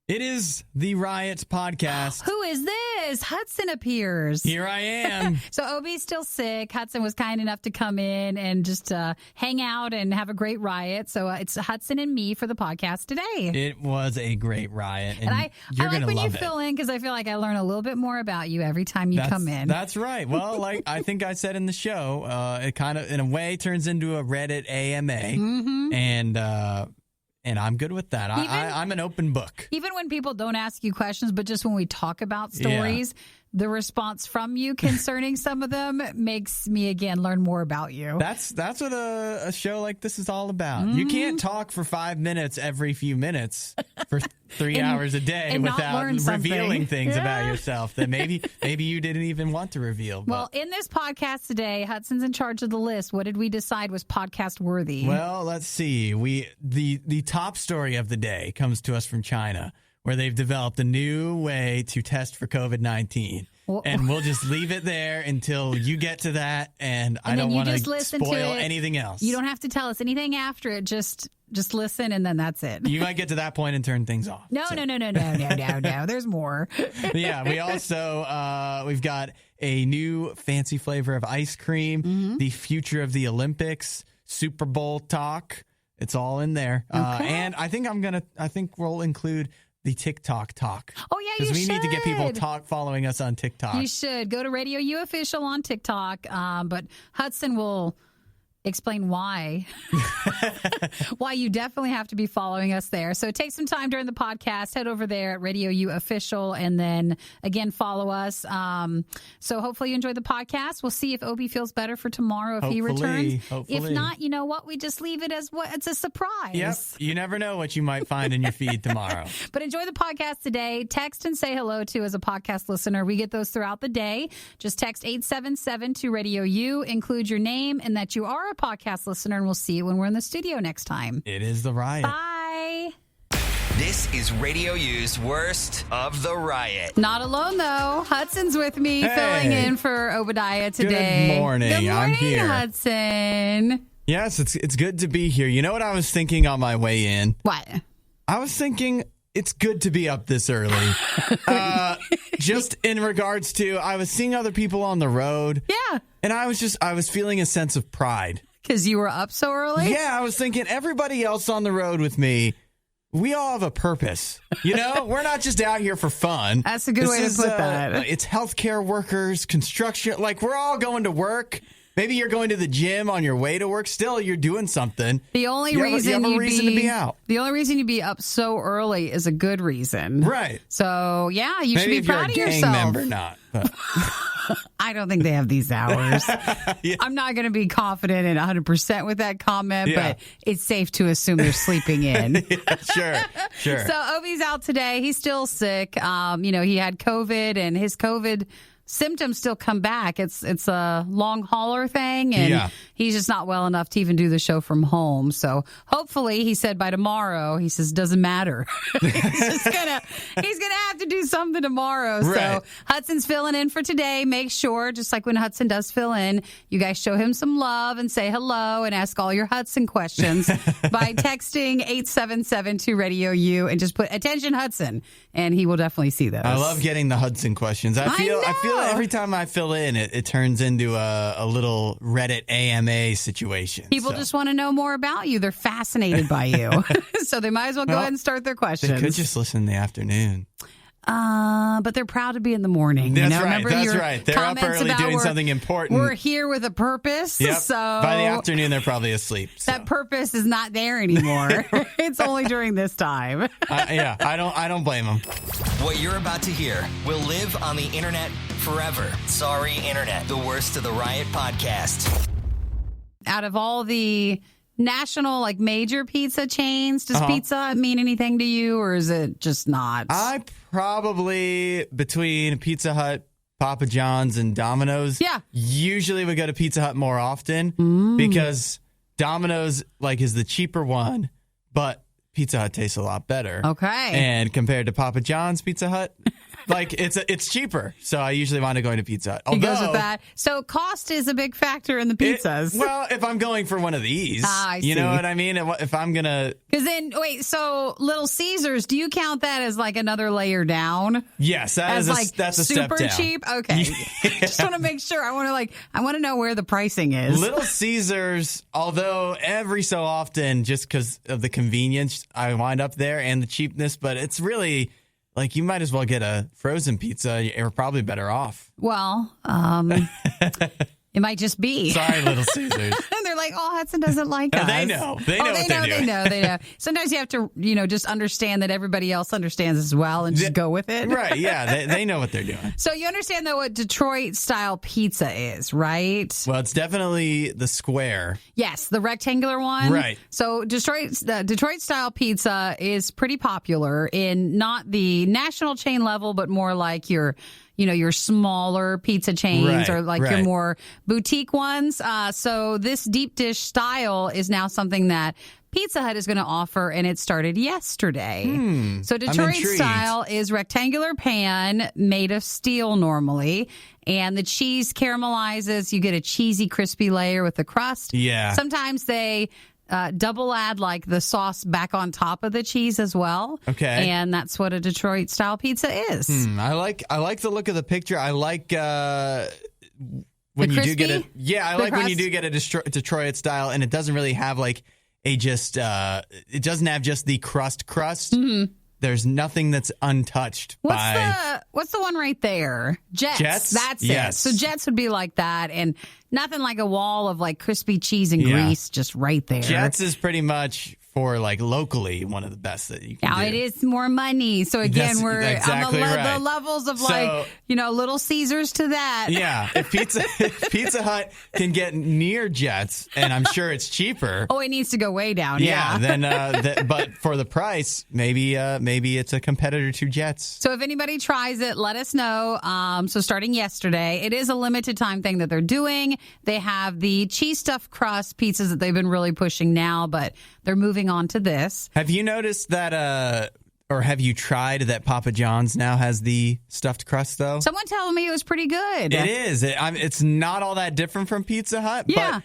It is the RIOT podcast. Who is this? Hudson appears. Here I am. So Obi's still sick. Hudson was kind enough to come in and just hang out and have a great riot. So it's Hudson and me for the podcast today. It was a great riot. And I like when you fill in because I feel like I learn a little bit more about you every time you come in. That's right. Well, like I think I said in the show, it kind of, in a way, turns into a Reddit AMA. Mm-hmm. And I'm good with that. I'm an open book. Even when people don't ask you questions, but just when we talk about stories, the response from you concerning some of them makes me, again, learn more about you. That's what a show like this is all about. Mm-hmm. You can't talk for 5 minutes every few minutes for 3 hours a day without revealing things about yourself that maybe you didn't even want to reveal. But. Well, in this podcast today, Hudson's in charge of the list. What did we decide was podcast worthy? Well, let's see. The top story of the day comes to us from China, where they've developed a new way to test for COVID-19. And we'll just leave it there until you get to that, and I don't want to spoil anything else. You don't have to tell us anything after it. Just listen, and then that's it. You might get to that point and turn things off. No. There's more. Yeah, we also, we've got a new fancy flavor of ice cream, the future of the Olympics, Super Bowl talk. It's all in there. Okay. And I think we'll include the TikTok talk. Oh, yeah, you should. Because we need to get people following us on TikTok. You should. Go to RadioU Official on TikTok. But Hudson will explain why you definitely have to be following us there. So take some time during the podcast, head over there at RadioU Official, and then again follow us. So hopefully you enjoyed the podcast. We'll see if Obi feels better for tomorrow if he returns. If not, you know what? We just leave it as it's a surprise. Yep. You never know what you might find in your feed tomorrow. But enjoy the podcast today. Text and say hello to as a podcast listener. We get those throughout the day. Just text 877 to RadioU. Include your name and that you are a podcast listener, and we'll see you when we're in the studio next time. It is the riot. Bye. This is RadioU's Worst of the Riot. Not alone, though. Hudson's with me, filling in for Obadiah today. Good morning. I'm here. Hudson. Yes, it's good to be here. You know what I was thinking on my way in? What? I was thinking it's good to be up this early. Just in regards to, I was seeing other people on the road. Yeah. And I was feeling a sense of pride. Because you were up so early? Yeah, I was thinking everybody else on the road with me, we all have a purpose. You know, we're not just out here for fun. That's a good way to put that. It's healthcare workers, construction, like we're all going to work. Maybe you're going to the gym on your way to work. Still, you're doing something. The only reason you have a reason to be out. The only reason you'd be up so early is a good reason. Right. So, yeah, you should be proud of yourself. Maybe if you're a gang member, not. But. I don't think they have these hours. Yeah. I'm not going to be confident in 100% with that comment, but it's safe to assume they're sleeping in. Yeah, sure. So Obi's out today. He's still sick. He had COVID, and his COVID symptoms still come back. It's a long hauler thing, and he's just not well enough to even do the show from home. So hopefully, he said by tomorrow, he says doesn't matter. he's gonna have to do something tomorrow. Right. So Hudson's filling in for today. Make sure, just like when Hudson does fill in, you guys show him some love and say hello and ask all your Hudson questions by texting 877 to RadioU and just put attention Hudson, and he will definitely see those. I love getting the Hudson questions. I feel every time I fill in, it turns into a little Reddit AMA situation. People just want to know more about you. They're fascinated by you. So they might as well go ahead and start their questions. They could just listen in the afternoon. But they're proud to be in the morning. That's right. Remember That's right. They're up early doing something important. We're here with a purpose. Yep. So by the afternoon, they're probably asleep. So. That purpose is not there anymore. It's only during this time. I don't blame them. What you're about to hear will live on the internet forever. Sorry, Internet. The Worst of the Riot podcast. Out of all the national, major pizza chains, does Pizza Hut mean anything to you, or is it just not? I probably, between Pizza Hut, Papa John's, and Domino's, usually would go to Pizza Hut more often because Domino's is the cheaper one, but Pizza Hut tastes a lot better. Okay. And compared to Papa John's Pizza Hut, like it's cheaper. So I usually wind up going to Pizza Hut. It goes with that. So cost is a big factor in the pizzas. Well, if I'm going for one of these, I see. you know what I mean? If I'm going to... Because then, wait, so Little Caesars, do you count that as like another layer down? Yes, that's a step down. Super cheap? Okay. Yeah. Just want to make sure. I want to know where the pricing is. Little Caesars, although every so often, just because of the convenience, I wind up there and the cheapness, but it's really... Like, you might as well get a frozen pizza. You're probably better off. Well, it might just be. Sorry, Little Caesars. They're like, oh, Hudson doesn't like us. They know. They know. Sometimes you have to, just understand that everybody else understands as well and just go with it. Right, yeah. They know what they're doing. So you understand, though, what Detroit-style pizza is, right? Well, it's definitely the square. Yes, the rectangular one. Right. So Detroit-style pizza is pretty popular in not the national chain level, but more like your smaller pizza chains or like your more boutique ones. So this deep dish style is now something that Pizza Hut is going to offer, and it started yesterday. So Detroit style is rectangular pan made of steel normally, and the cheese caramelizes. You get a cheesy, crispy layer with the crust. Yeah. Sometimes they... double add like the sauce back on top of the cheese as well. Okay. And that's what a Detroit style pizza is. I like the look of the picture. I like when you do get it. Yeah, I like when you do get a Detroit style, and it doesn't really have like it doesn't have just the crust. Mm-hmm. There's nothing that's untouched What's the one right there? Jets? That's it. So Jets would be like that, and nothing like a wall of like crispy cheese and grease just right there. Jets is pretty much for like locally one of the best that you can do. It is more money. So again, we're exactly on the levels of Little Caesars to that. Yeah. If Pizza Hut can get near Jets, and I'm sure it's cheaper. Oh, it needs to go way down. Yeah. Then, but for the price, maybe it's a competitor to Jets. So if anybody tries it, let us know. So starting yesterday, it is a limited time thing that they're doing. They have the cheese stuffed crust pizzas that they've been really pushing now, but they're moving on to this. Have you noticed that, or have you tried that Papa John's now has the stuffed crust, though? Someone told me it was pretty good. It is. It's not all that different from Pizza Hut. Yeah.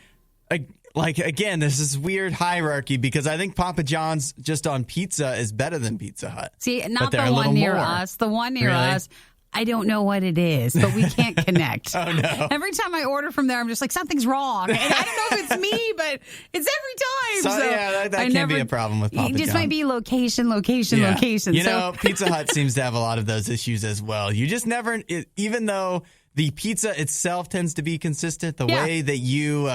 But, again, there's this weird hierarchy because I think Papa John's just on pizza is better than Pizza Hut. See, not the one near us. The one near us. I don't know what it is, but we can't connect. Oh, no. Every time I order from there, I'm just like, something's wrong. And I don't know if it's me, but it's every time. So yeah, that can be a problem with Papa John's. It just might be location. Pizza Hut seems to have a lot of those issues as well. You just never, even though the pizza itself tends to be consistent, the way that you...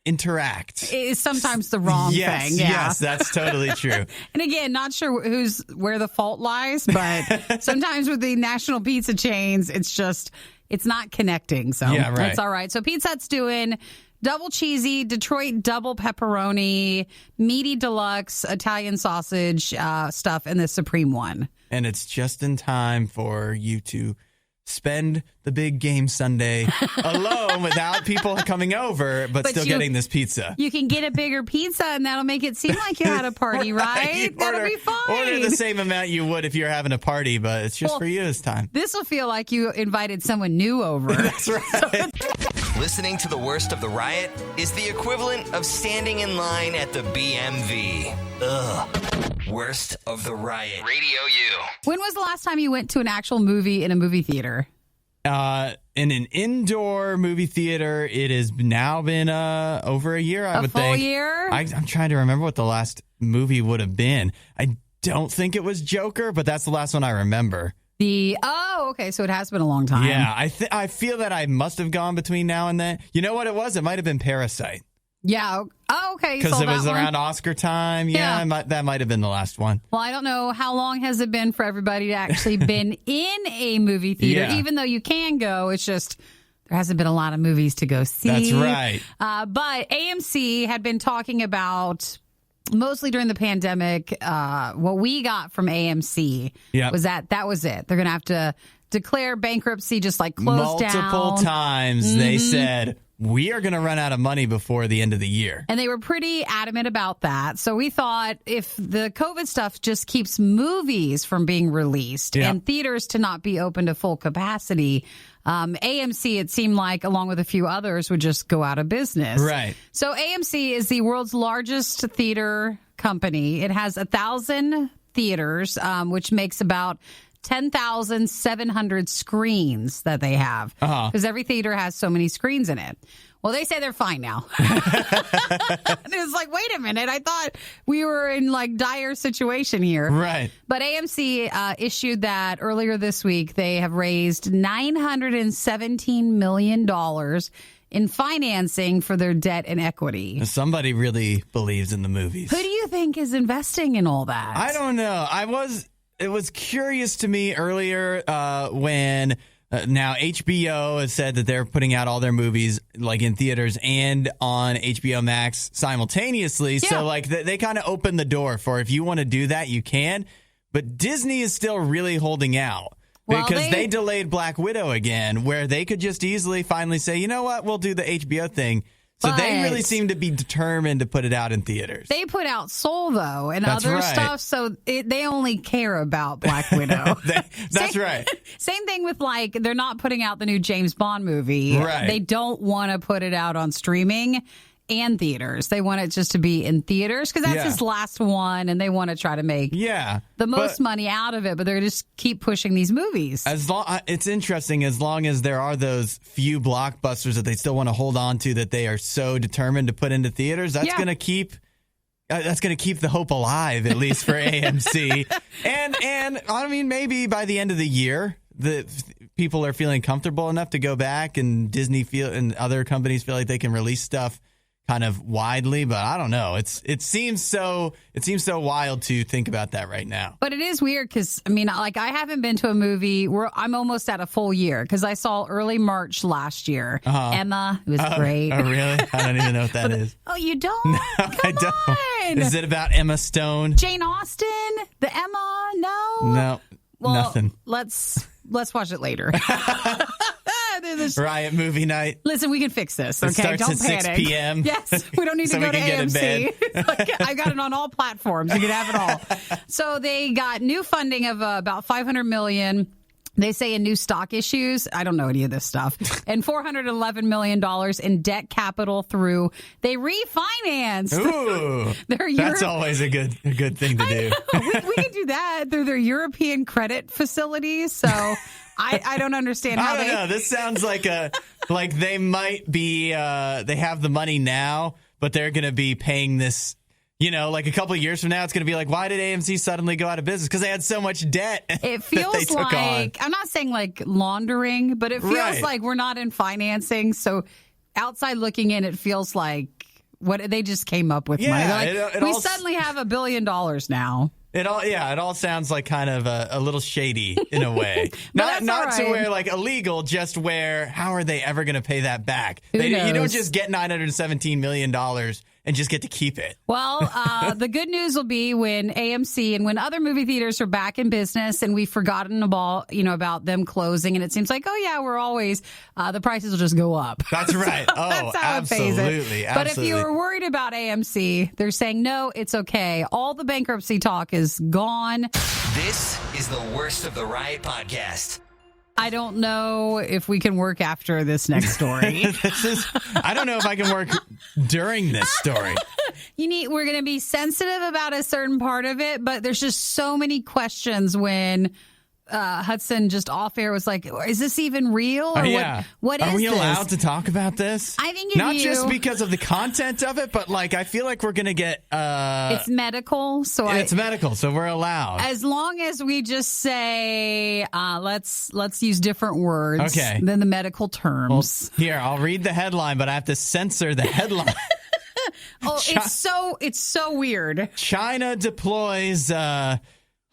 interact is sometimes the wrong thing. Yes, that's totally true. And again, not sure where the fault lies, but sometimes with the national pizza chains, it's not connecting. So that's all right. So Pizza Hut's doing double cheesy, Detroit double pepperoni, meaty deluxe Italian sausage stuff, and the Supreme one. And it's just in time for you to spend the big game Sunday alone without people coming over, but still getting this pizza. You can get a bigger pizza, and that'll make it seem like you had a party, right? That'll be fine. Order the same amount you would if you're having a party, but it's just for you this time. This will feel like you invited someone new over. That's right. Listening to the worst of the riot is the equivalent of standing in line at the BMV. Ugh. Worst of the riot. RadioU. When was the last time you went to an actual movie in a movie theater? In an indoor movie theater, it has now been over a year, I would think. A full year? I'm trying to remember what the last movie would have been. I don't think it was Joker, but that's the last one I remember. Okay, so it has been a long time. Yeah, I feel that I must have gone between now and then. You know what it was? It might have been Parasite. Yeah. Oh, okay. Because it was around Oscar time. Yeah, that might have been the last one. Well, I don't know how long has it been for everybody to actually been in a movie theater. Even though you can go, it's just there hasn't been a lot of movies to go see. That's right. But AMC had been talking about, mostly during the pandemic, what we got from AMC was that was it. They're going to have to declare bankruptcy, just like close down. Multiple times they said, we are going to run out of money before the end of the year. And they were pretty adamant about that. So we thought if the COVID stuff just keeps movies from being released and theaters to not be open to full capacity, AMC, it seemed like, along with a few others, would just go out of business. Right. So AMC is the world's largest theater company. It has 1,000 theaters, which makes about 10,700 screens that they have, because every theater has so many screens in it. Well, they say they're fine now. And it's like, wait a minute. I thought we were in like dire situation here. Right. But AMC issued that earlier this week. They have raised $917 million in financing for their debt and equity. Somebody really believes in the movies. Who do you think is investing in all that? I don't know. It was curious to me earlier when now HBO has said that they're putting out all their movies like in theaters and on HBO Max simultaneously. Yeah. So like they kind of opened the door for if you want to do that, you can. But Disney is still really holding out. Because they delayed Black Widow again, where they could just easily finally say, you know what, we'll do the HBO thing. So they really seem to be determined to put it out in theaters. They put out Soul, though, and other stuff, so they only care about Black Widow. That's right. Same thing with, like, they're not putting out the new James Bond movie. Right. They don't want to put it out on streaming and theaters. They want it just to be in theaters because that's his last one, and they want to try to make the most money out of it, but they're just keep pushing these movies. It's interesting as long as there are those few blockbusters that they still want to hold on to that they are so determined to put into theaters. That's going to keep the hope alive, at least for AMC. And I mean, maybe by the end of the year, the people are feeling comfortable enough to go back, and Disney and other companies feel like they can release stuff kind of widely, but I don't know. It seems so wild to think about that right now. But it is weird because, I mean, like, I haven't been to a movie where I'm almost at a full year because I saw early March last year. Emma, it was great. Oh, really? I don't even know what that is. Oh, you don't? No, Come on. Is it about Emma Stone? Jane Austen? The Emma? No. Well, nothing. Let's watch it later. RIOT movie night. Listen, we can fix this. Okay, it starts don't at panic. 6 p.m. Yes, we don't need to go to AMC. Like, I got it on all platforms. You can have it all. So they got new funding of about $500 million. They say in new stock issues, I don't know any of this stuff, and $411 million in debt capital through they refinanced. Ooh, that's always a good thing to do. We can do that through their European credit facilities. So I don't understand how I don't know. This sounds like they might be they have the money now, but they're going to be paying this. You know, like a couple of years from now, it's going to be like, why did AMC suddenly go out of business? Because they had so much debt. It feels like, I'm not saying like laundering, but it feels like we're not in financing. So outside looking in, it feels like what they just came up with money. Like, we suddenly have $1 billion now. It all sounds like kind of a little shady in a way. not to where like illegal, just where how are they ever going to pay that back? You don't just get $917 million and just get to keep it. Well, the good news will be when AMC and when other movie theaters are back in business and we've forgotten about them closing, and it seems like, we're always the prices will just go up. That's right. Oh, that's how absolutely. But if you were worried about AMC, they're saying, no, it's okay. All the bankruptcy talk is gone. This is the Worst of the Riot podcast. I don't know if we can work after this next story. I don't know if I can work during this story. We're going to be sensitive about a certain part of it, but there's just so many questions when Hudson just off air was like, is this even real? Or what is this? Are we allowed to talk about this? I think not just because of the content of it, but like I feel like we're going to get... it's medical, so we're allowed. As long as we just say, let's use different words than the medical terms. Well, here, I'll read the headline, but I have to censor the headline. It's so weird. China deploys...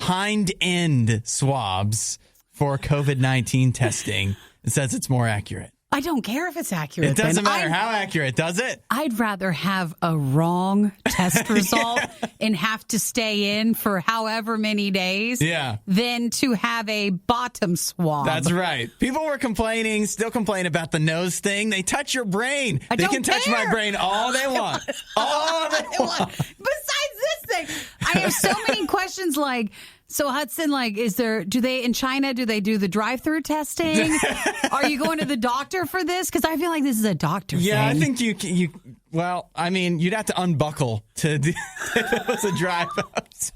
hind end swabs for COVID-19 testing. It says it's more accurate. I don't care if it's accurate. It doesn't matter how accurate, does it? I'd rather have a wrong test result and have to stay in for however many days than to have a bottom swab. That's right. People were still complaining about the nose thing. They touch your brain. They can touch my brain all they want. All they want. Besides this thing, I have so many questions like, so Hudson, like, in China, do they do the drive-through testing? Are you going to the doctor for this? Because I feel like this is a doctor thing. Yeah, I think you well, I mean, you'd have to unbuckle to do if it was a drive-up. It's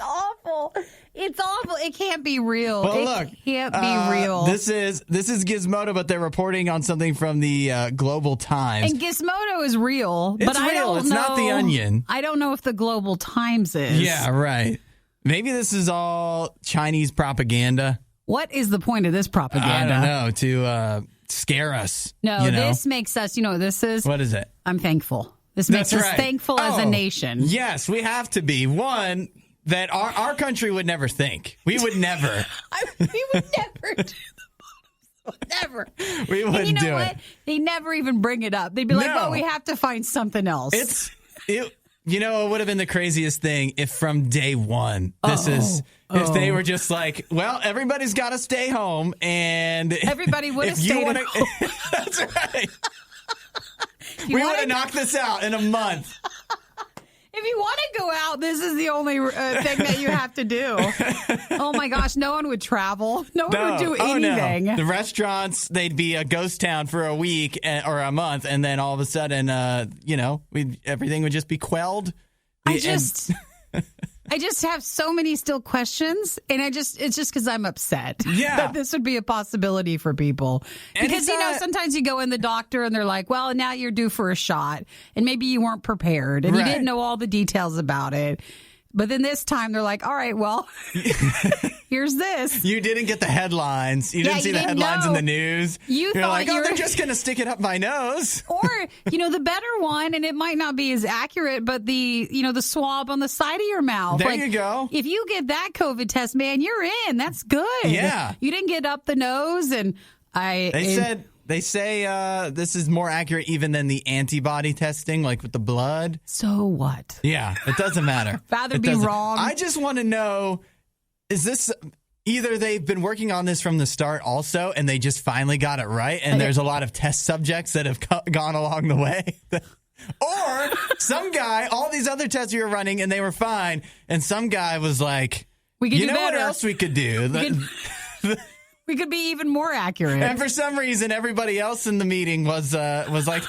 awful. It's awful. It can't be real. Well, look, can't be real. This is Gizmodo, but they're reporting on something from the Global Times. And Gizmodo is real, It's but I real. don't It's know. not The Onion. I don't know if the Global Times is. Yeah, right. Maybe this is all Chinese propaganda. What is the point of this propaganda? I don't know, to scare us. No, this makes us, you know what this is? What is it? I'm thankful. This makes us thankful as a nation. Yes, we have to be. One, that our country would never think. We would never. We would never do Never. We wouldn't and you know do what? it. They never even bring it up. They'd be like, well, we have to find something else. It would have been the craziest thing if from day one, if they were just like, well, everybody's got to stay home, and everybody would have stayed home. That's right. We would have knocked this out in a month. If you want to go out, this is the only thing that you have to do. Oh, my gosh. No one would travel. No one would do anything. No. The restaurants, they'd be a ghost town for a week or a month. And then all of a sudden, everything would just be quelled. I just have so many still questions, and it's just because I'm upset that this would be a possibility for people. Because, sometimes you go in the doctor and they're like, well, now you're due for a shot, and maybe you weren't prepared, and you didn't know all the details about it. But then this time they're like, all right, well, here's this. You didn't get the headlines. You didn't see the headlines in the news. You're like, they're just going to stick it up my nose. Or, the better one, and it might not be as accurate, but the swab on the side of your mouth. There you go. If you get that COVID test, man, you're in. That's good. Yeah. You didn't get up the nose, and They say this is more accurate even than the antibody testing, like with the blood. So what? Yeah, it doesn't matter. Rather be wrong. I just want to know, is this either they've been working on this from the start also, and they just finally got it right, and there's a lot of test subjects that have gone along the way? Or some guy, all these other tests we were running, and they were fine, and some guy was like, we could do better. What else we could do? We could be even more accurate. And for some reason, everybody else in the meeting was like,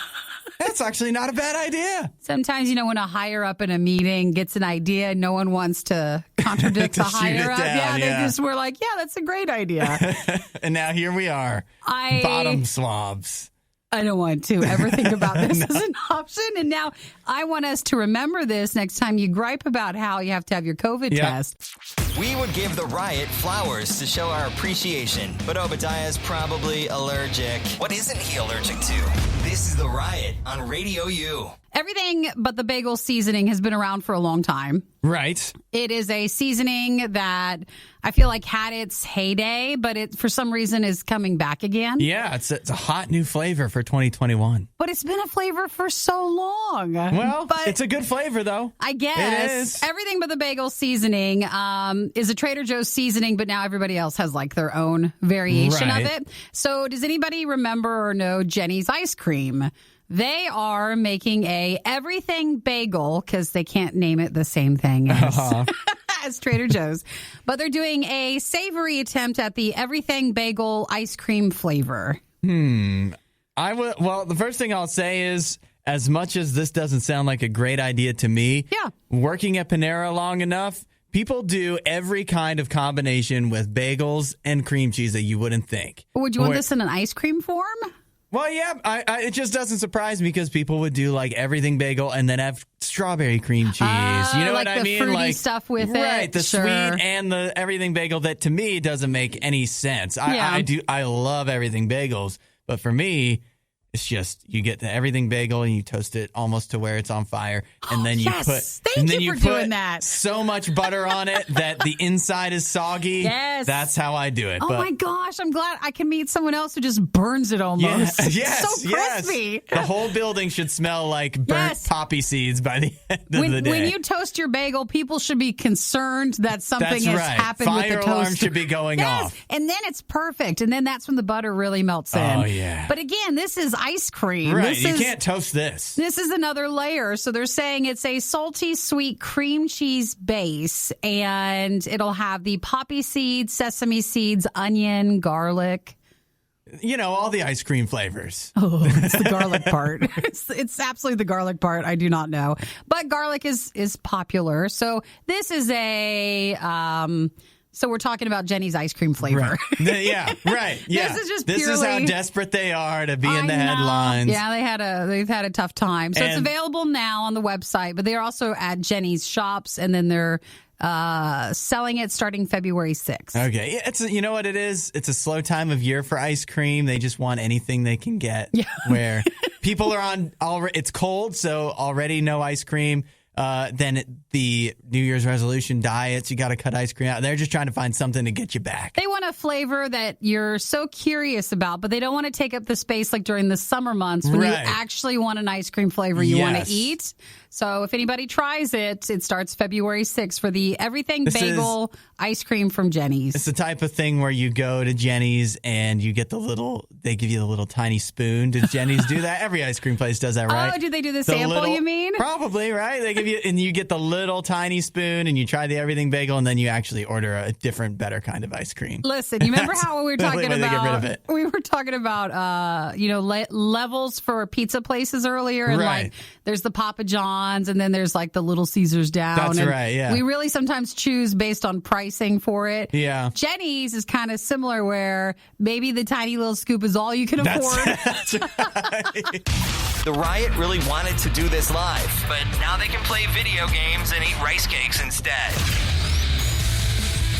that's actually not a bad idea. Sometimes, when a higher up in a meeting gets an idea, no one wants to contradict the higher up. They just were like, yeah, that's a great idea. And now here we are. Bottom swabs. I don't want to ever think about this as an option. And now I want us to remember this next time you gripe about how you have to have your COVID test. We would give the Riot flowers to show our appreciation, but Obadiah's probably allergic. What isn't he allergic to? This is the Riot on Radio U. Everything but the bagel seasoning has been around for a long time. Right. It is a seasoning that I feel like had its heyday, but it for some reason is coming back again. Yeah, it's a hot new flavor for 2021. But it's been a flavor for so long. Well, it's a good flavor, though. I guess. It is. Everything but the bagel seasoning is a Trader Joe's seasoning, but now everybody else has like their own variation of it. So does anybody remember or know Jenny's Ice Cream? They are making a everything bagel because they can't name it the same thing as Trader Joe's. But they're doing a savory attempt at the everything bagel ice cream flavor. Well, the first thing I'll say is, as much as this doesn't sound like a great idea to me, working at Panera long enough, people do every kind of combination with bagels and cream cheese that you wouldn't think. Would you want this in an ice cream form? Well, yeah, it just doesn't surprise me because people would do like everything bagel and then have strawberry cream cheese. You know like what I mean? The fruity stuff with it. Right, the sweet and the everything bagel that to me doesn't make any sense. I love everything bagels, but for me, It's just you get the everything bagel and you toast it almost to where it's on fire, and then you put doing that. So much butter on it that the inside is soggy. Yes, that's how I do it. Oh my gosh, I'm glad I can meet someone else who just burns it almost. Yes, so crispy. Yes. The whole building should smell like burnt poppy seeds by the end of the day. When you toast your bagel, people should be concerned that something has happened with the toast. Fire alarm should be going off. And then it's perfect. And then that's when the butter really melts in. Oh, yeah. But again, this is ice cream. Right. You can't toast this. This is another layer. So they're saying it's a salty, sweet cream cheese base. And it'll have the poppy seeds, sesame seeds, onion, garlic. You know, all the ice cream flavors. Oh, it's the garlic part. It's absolutely the garlic part. I do not know. But garlic is popular. So this is so we're talking about Jenny's ice cream flavor. Right. Yeah, right. Yeah. This is how desperate they are to be in the headlines. Yeah, they've had a tough time. So it's available now on the website, but they're also at Jenny's shops, and then they're selling it starting February 6th. Okay. You know what it is? It's a slow time of year for ice cream. They just want anything they can get. Yeah. Where people are it's cold, so already no ice cream. Then the New Year's resolution diets, you got to cut ice cream out. They're just trying to find something to get you back. They want a flavor that you're so curious about, but they don't want to take up the space like during the summer months when you actually want an ice cream flavor you want to eat. So if anybody tries it, it starts February 6th for the everything bagel ice cream from Jenny's. It's the type of thing where you go to Jenny's and you get they give you the little tiny spoon. Does Jenny's do that? Every ice cream place does that, right? Oh, do they do the sample, you mean? Probably, right? They give you, and you get the little tiny spoon and you try the everything bagel and then you actually order a different, better kind of ice cream. Listen, you remember how we were talking about, levels for pizza places earlier? And like, there's the Papa John's and then there's like the Little Caesars down. That's right, yeah. We really sometimes choose based on pricing for it. Yeah. Jenny's is kind of similar where maybe the tiny little scoop is all you can afford. That's right. The Riot really wanted to do this live, but now they can play video games and eat rice cakes instead.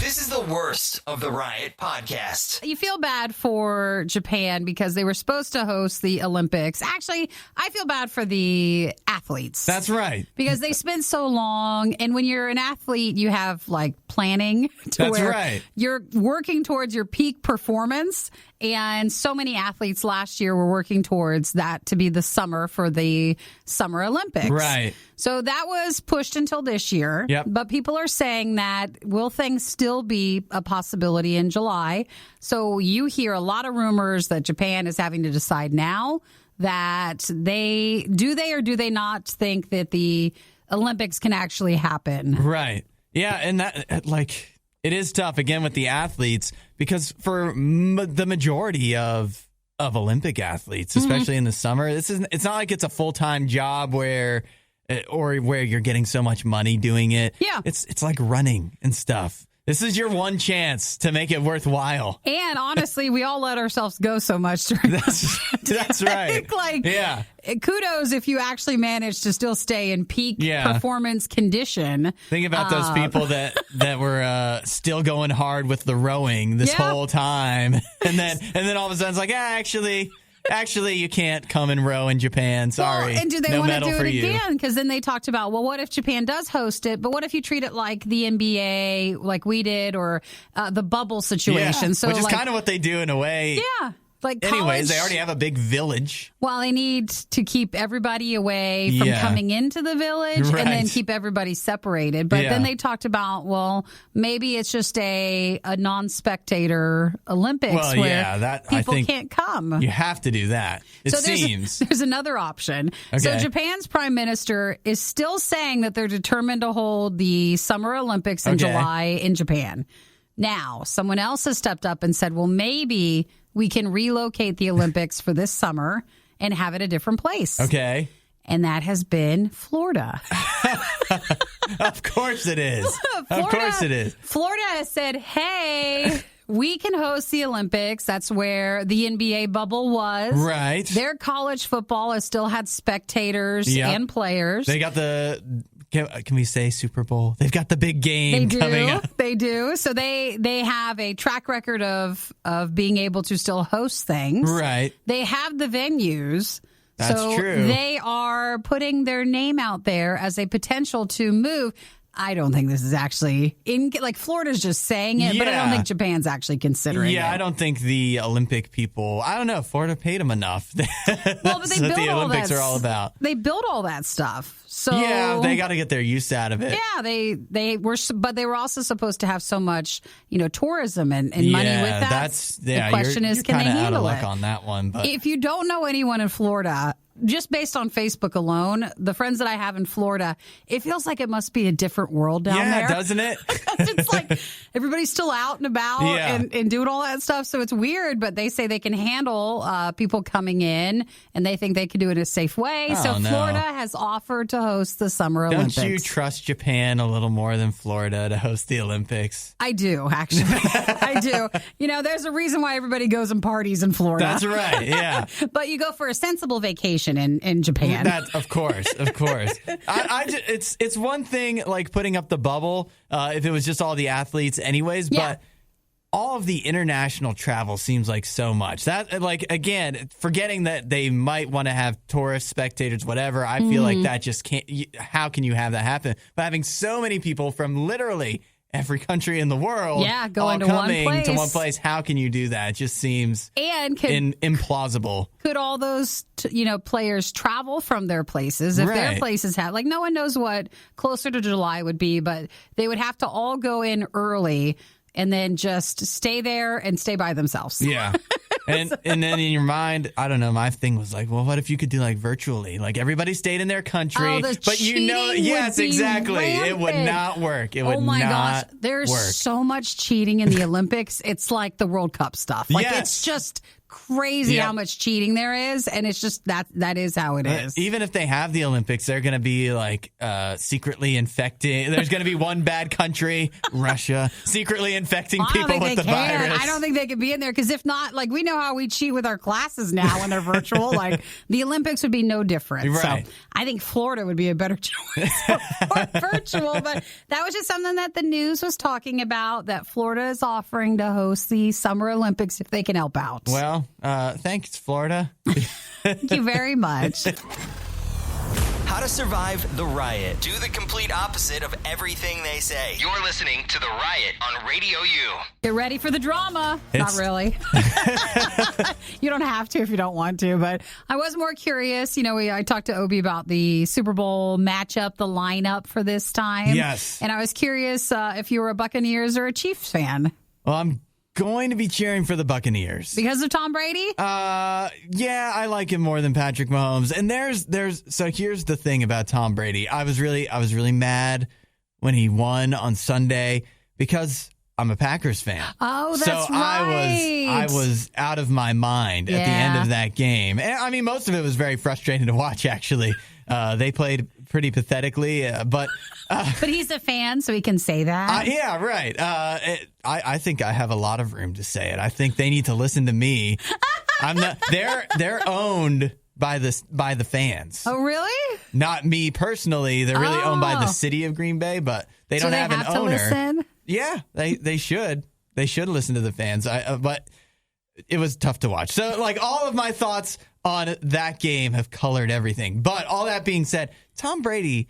This is the worst of the Riot podcast. You feel bad for Japan because they were supposed to host the Olympics. Actually, I feel bad for the athletes. That's right. Because they spend so long, and when you're an athlete, you have like planning to where you're working towards your peak performance. And so many athletes last year were working towards that to be the summer for the Summer Olympics. Right. So that was pushed until this year. Yep. But people are saying that will things still be a possibility in July? So you hear a lot of rumors that Japan is having to decide now that they or do they not think that the Olympics can actually happen? Right. Yeah. And that, like, it is tough, again, with the athletes, because for the majority of Olympic athletes, especially in the summer, it's not like it's a full-time job where you're getting so much money doing it. Yeah. It's like running and stuff. This is your one chance to make it worthwhile. And honestly, we all let ourselves go so much during That's right. Kudos if you actually manage to still stay in peak performance condition. Think about those people that were still going hard with the rowing this whole time, and then all of a sudden it's like, Actually, you can't come and row in Japan. Sorry. Well, and do they want to do it again? Because then they talked about, well, what if Japan does host it? But what if you treat it like the NBA, like we did, or the bubble situation? Yeah, so which is kind of what they do in a way. Yeah. Like anyways, they already have a big village. Well, they need to keep everybody away from coming into the village and then keep everybody separated. But then they talked about, well, maybe it's just a non-spectator Olympics where people can't come. You have to do that, it seems. There's another option. Okay. So Japan's prime minister is still saying that they're determined to hold the Summer Olympics in July in Japan. Now, someone else has stepped up and said, well, maybe we can relocate the Olympics for this summer and have it a different place. Okay. And that has been Florida. Of course it is. Of course it is. Florida has said, hey, we can host the Olympics. That's where the NBA bubble was. Right. Their college football has still had spectators and players. They got the Can we say Super Bowl? They've got the big game coming up. They do. So they have a track record of being able to still host things. Right. They have the venues. That's true. They are putting their name out there as a potential to move. I don't think this is actually Florida's just saying it, but I don't think Japan's actually considering it. Yeah, I don't think the Olympic people, I don't know, Florida paid them enough. That's but they what the Olympics are all about. They built all that stuff. So yeah, they got to get their use out of it. Yeah, they were also supposed to have so much, tourism and money with that. The question is, can they handle it? Out of luck on that one. But if you don't know anyone in Florida, just based on Facebook alone, the friends that I have in Florida, it feels like it must be a different world down there. Yeah, doesn't it? It's like everybody's still out and about and doing all that stuff. So it's weird, but they say they can handle people coming in, and they think they can do it in a safe way. Florida has offered to host the Summer Olympics. Don't you trust Japan a little more than Florida to host the Olympics? I do, actually. I do. There's a reason why everybody goes and parties in Florida. That's right, yeah. But you go for a sensible vacation in Japan. Of course. It's one thing like putting up the bubble if it was just all the athletes anyways, but all of the international travel seems like so much. That again, forgetting that they might want to have tourists, spectators, whatever, I feel like that just can't. How can you have that happen? But having so many people from literally every country in the world going to one place. How can you do that? It just seems implausible. Could all those players travel from their places if their places have no one knows what closer to July would be, but they would have to all go in early and then just stay there and stay by themselves. Yeah. And then in your mind, I don't know, my thing was well, what if you could do virtually? Everybody stayed in their country. But yes, exactly. Rampant. It would not work. It would oh my not gosh. There's work. so much cheating in the Olympics. It's like the World Cup stuff. It's just crazy how much cheating there is, and it's just that is how it is. Even if they have the Olympics, they're going to be secretly infecting. There's going to be one bad country, Russia, secretly infecting people with the virus. I don't think they could be in there, because if not, we know how we cheat with our classes now when they're virtual. The Olympics would be no different. Right. So I think Florida would be a better choice for virtual. But that was just something that the news was talking about, that Florida is offering to host the Summer Olympics if they can help out. Well, thanks, Florida. Thank you very much. How to survive the riot. Do the complete opposite of everything they say. You're listening to The Riot on Radio U. Get ready for the drama. Not really. You don't have to if you don't want to, but I was more curious. I talked to Obi about the Super Bowl matchup, the lineup for this time. Yes. And I was curious if you were a Buccaneers or a Chiefs fan. Well, I'm going to be cheering for the Buccaneers. Because of Tom Brady? Yeah, I like him more than Patrick Mahomes. And so here's the thing about Tom Brady. I was really mad when he won on Sunday because I'm a Packers fan. Oh, that's right. I was out of my mind at the end of that game. And most of it was very frustrating to watch, actually. They played pretty pathetically, but he's a fan, so he can say that. Yeah, right. I think I have a lot of room to say it. I think they need to listen to me. I'm not. They're owned by the fans. Oh, really? Not me personally. They're really owned by the city of Green Bay, but they don't have an owner. To listen? Yeah, they should. They should listen to the fans. But it was tough to watch. So, all of my thoughts on that game have colored everything. But all that being said, Tom Brady,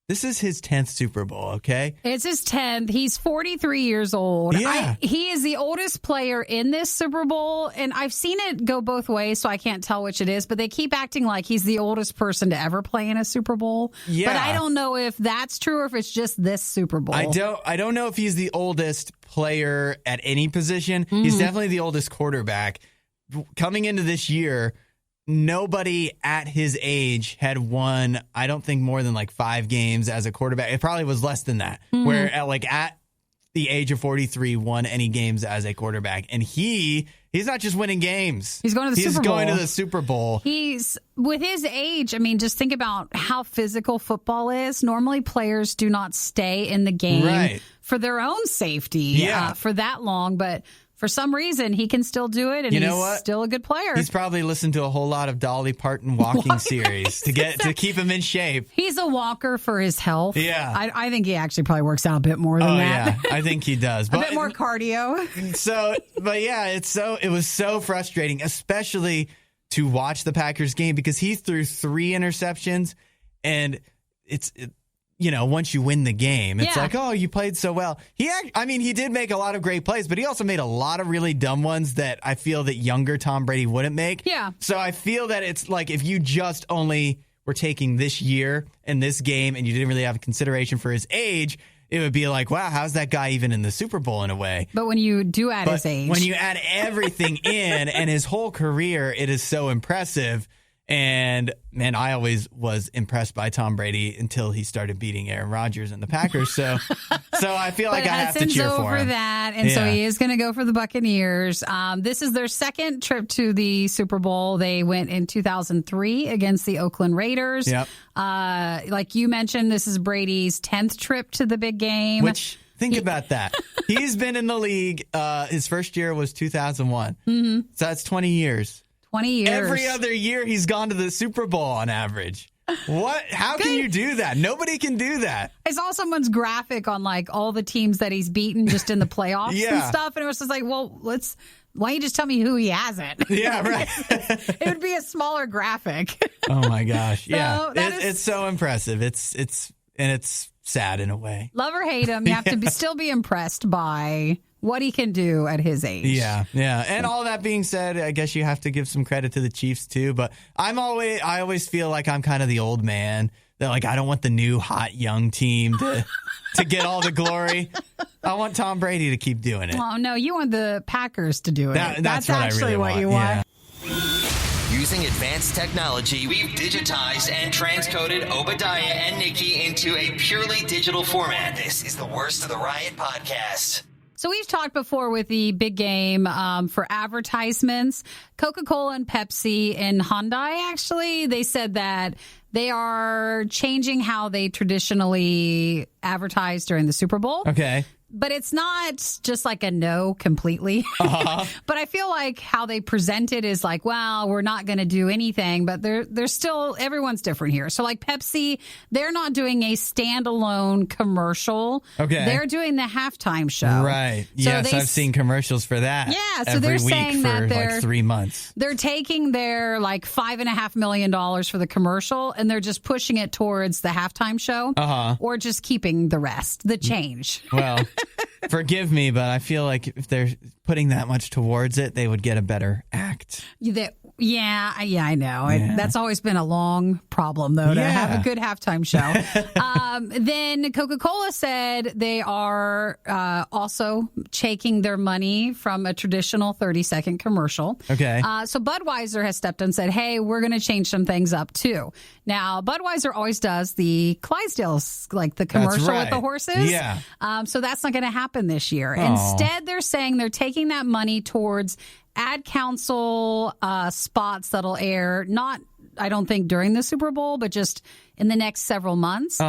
this is his 10th Super Bowl, okay? It's his 10th. He's 43 years old. Yeah. He is the oldest player in this Super Bowl, and I've seen it go both ways, so I can't tell which it is, but they keep acting like he's the oldest person to ever play in a Super Bowl. Yeah. But I don't know if that's true or if it's just this Super Bowl. I don't know if he's the oldest player at any position. Mm-hmm. He's definitely the oldest quarterback. Coming into this year, nobody at his age had won, I don't think, more than 5 games as a quarterback. It probably was less than that. Mm-hmm. Where at the age of 43, won any games as a quarterback. And he's not just winning games. He's going to the Super Bowl. He's going to the Super Bowl. He's, with his age, just think about how physical football is. Normally players do not stay in the game for their own safety for that long. But for some reason, he can still do it, and you know he's what? still a good player. He's probably listened to a whole lot of Dolly Parton walking series to keep him in shape. He's a walker for his health. Yeah. I think he actually probably works out a bit more than that. Yeah, I think he does. A bit more cardio. So, but yeah, it was so frustrating, especially to watch the Packers game because he threw 3 interceptions, and once you win the game, it's like, oh, you played so well. He did make a lot of great plays, but he also made a lot of really dumb ones that I feel that younger Tom Brady wouldn't make. Yeah. So I feel that it's like if you just only were taking this year and this game and you didn't really have consideration for his age, it would be like, wow, how's that guy even in the Super Bowl in a way? But when you do add his age. When you add everything in and his whole career, it is so impressive. And, man, I always was impressed by Tom Brady until he started beating Aaron Rodgers and the Packers. So I feel like I have to cheer for him. That, and so he is going to go for the Buccaneers. This is their second trip to the Super Bowl. They went in 2003 against the Oakland Raiders. Yep. Like you mentioned, this is Brady's 10th trip to the big game. Think about that. He's been in the league. His first year was 2001. Mm-hmm. So that's 20 years. 20 years. Every other year he's gone to the Super Bowl on average. What? How can you do that? Nobody can do that. I saw someone's graphic on like all the teams that he's beaten just in the playoffs and stuff. And it was just like, well, why don't you just tell me who he hasn't? Yeah, right. It would be a smaller graphic. Oh my gosh. Yeah. So it's so impressive. It's sad in a way. Love or hate him, you have to still be impressed by what he can do at his age. Yeah. And all that being said, I guess you have to give some credit to the Chiefs too. But I always feel like I'm kind of the old man that like I don't want the new hot young team to get all the glory. I want Tom Brady to keep doing it. Oh no, you want the Packers to do it. That's what actually I really what want. you want. Using advanced technology, we've digitized and transcoded Obadiah and Nikki into a purely digital format. This is the Worst of the Riot podcast. So we've talked before with the big game for advertisements. Coca-Cola and Pepsi and Hyundai, actually, they said that they are changing how they traditionally advertise during the Super Bowl. Okay. But it's not just like a no completely. Uh-huh. But I feel like how they present it is like, well, we're not going to do anything. But they're still, everyone's different here. So like Pepsi, they're not doing a standalone commercial. Okay. They're doing the halftime show. Right. So yes, I've seen commercials for that. Yeah. So every they're week saying for that like 3 months. They're taking their like $5.5 million for the commercial and they're just pushing it towards the halftime show. Uh-huh. Or just keeping the rest, the change. Well, forgive me, but I feel like if they're putting that much towards it, they would get a better act. Yeah, I know. Yeah. That's always been a long problem, though, to have a good halftime show. Then Coca-Cola said they are also taking their money from a traditional 30-second commercial. Okay. So Budweiser has stepped in and said, hey, we're going to change some things up, too. Now, Budweiser always does the Clydesdales, like the commercial with the horses. Yeah. So that's not going to happen this year. Aww. Instead, they're saying they're taking that money towards ad council spots that'll air, not, I don't think, during the Super Bowl, but just in the next several months.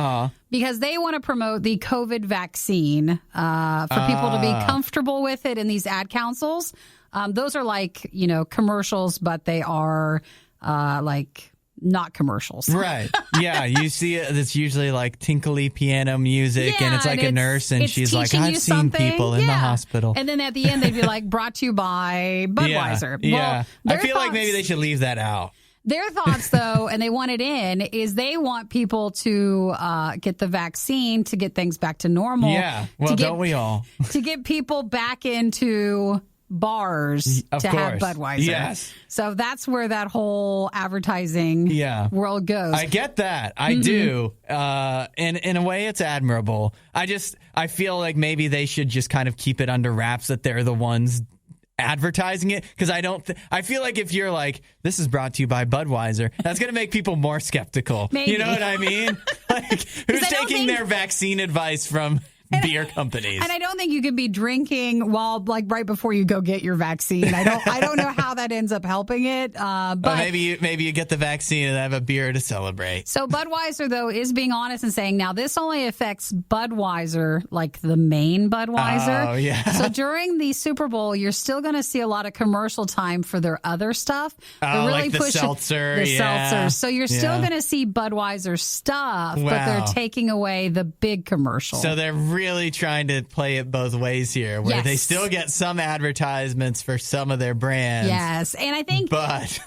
Because they want to promote the COVID vaccine for people to be comfortable with it in these ad councils. Those are like, commercials, but they are like not commercials. Right. Yeah. You see it. It's usually like tinkly piano music and it's like a nurse and she's like, I've seen people in the hospital. And then at the end, they'd be like, brought to you by Budweiser. Yeah. Well, I feel like maybe they should leave that out. Their thoughts, though, and they want it in, is they want people to get the vaccine to get things back to normal. Yeah. Well, don't we all? To get people back into bars of to course. have Budweiser. Yes. So that's where that whole advertising world goes. I get that. I do. And in a way, it's admirable. I feel like maybe they should just kind of keep it under wraps that they're the ones advertising it, because I feel like if you're like, this is brought to you by Budweiser, that's going to make people more skeptical. Maybe. You know what I mean? Like, who's taking their vaccine advice from beer companies. And I don't think you could be drinking while, like, right before you go get your vaccine. I don't know how that ends up helping it. But maybe you get the vaccine and have a beer to celebrate. So Budweiser, though, is being honest and saying, now this only affects Budweiser, like the main Budweiser. Oh, yeah. So during the Super Bowl, you're still going to see a lot of commercial time for their other stuff. Oh, really like the seltzer. The seltzers. So you're still going to see Budweiser stuff, but they're taking away the big commercial. So they're really trying to play it both ways here, where they still get some advertisements for some of their brands. Yes, and I think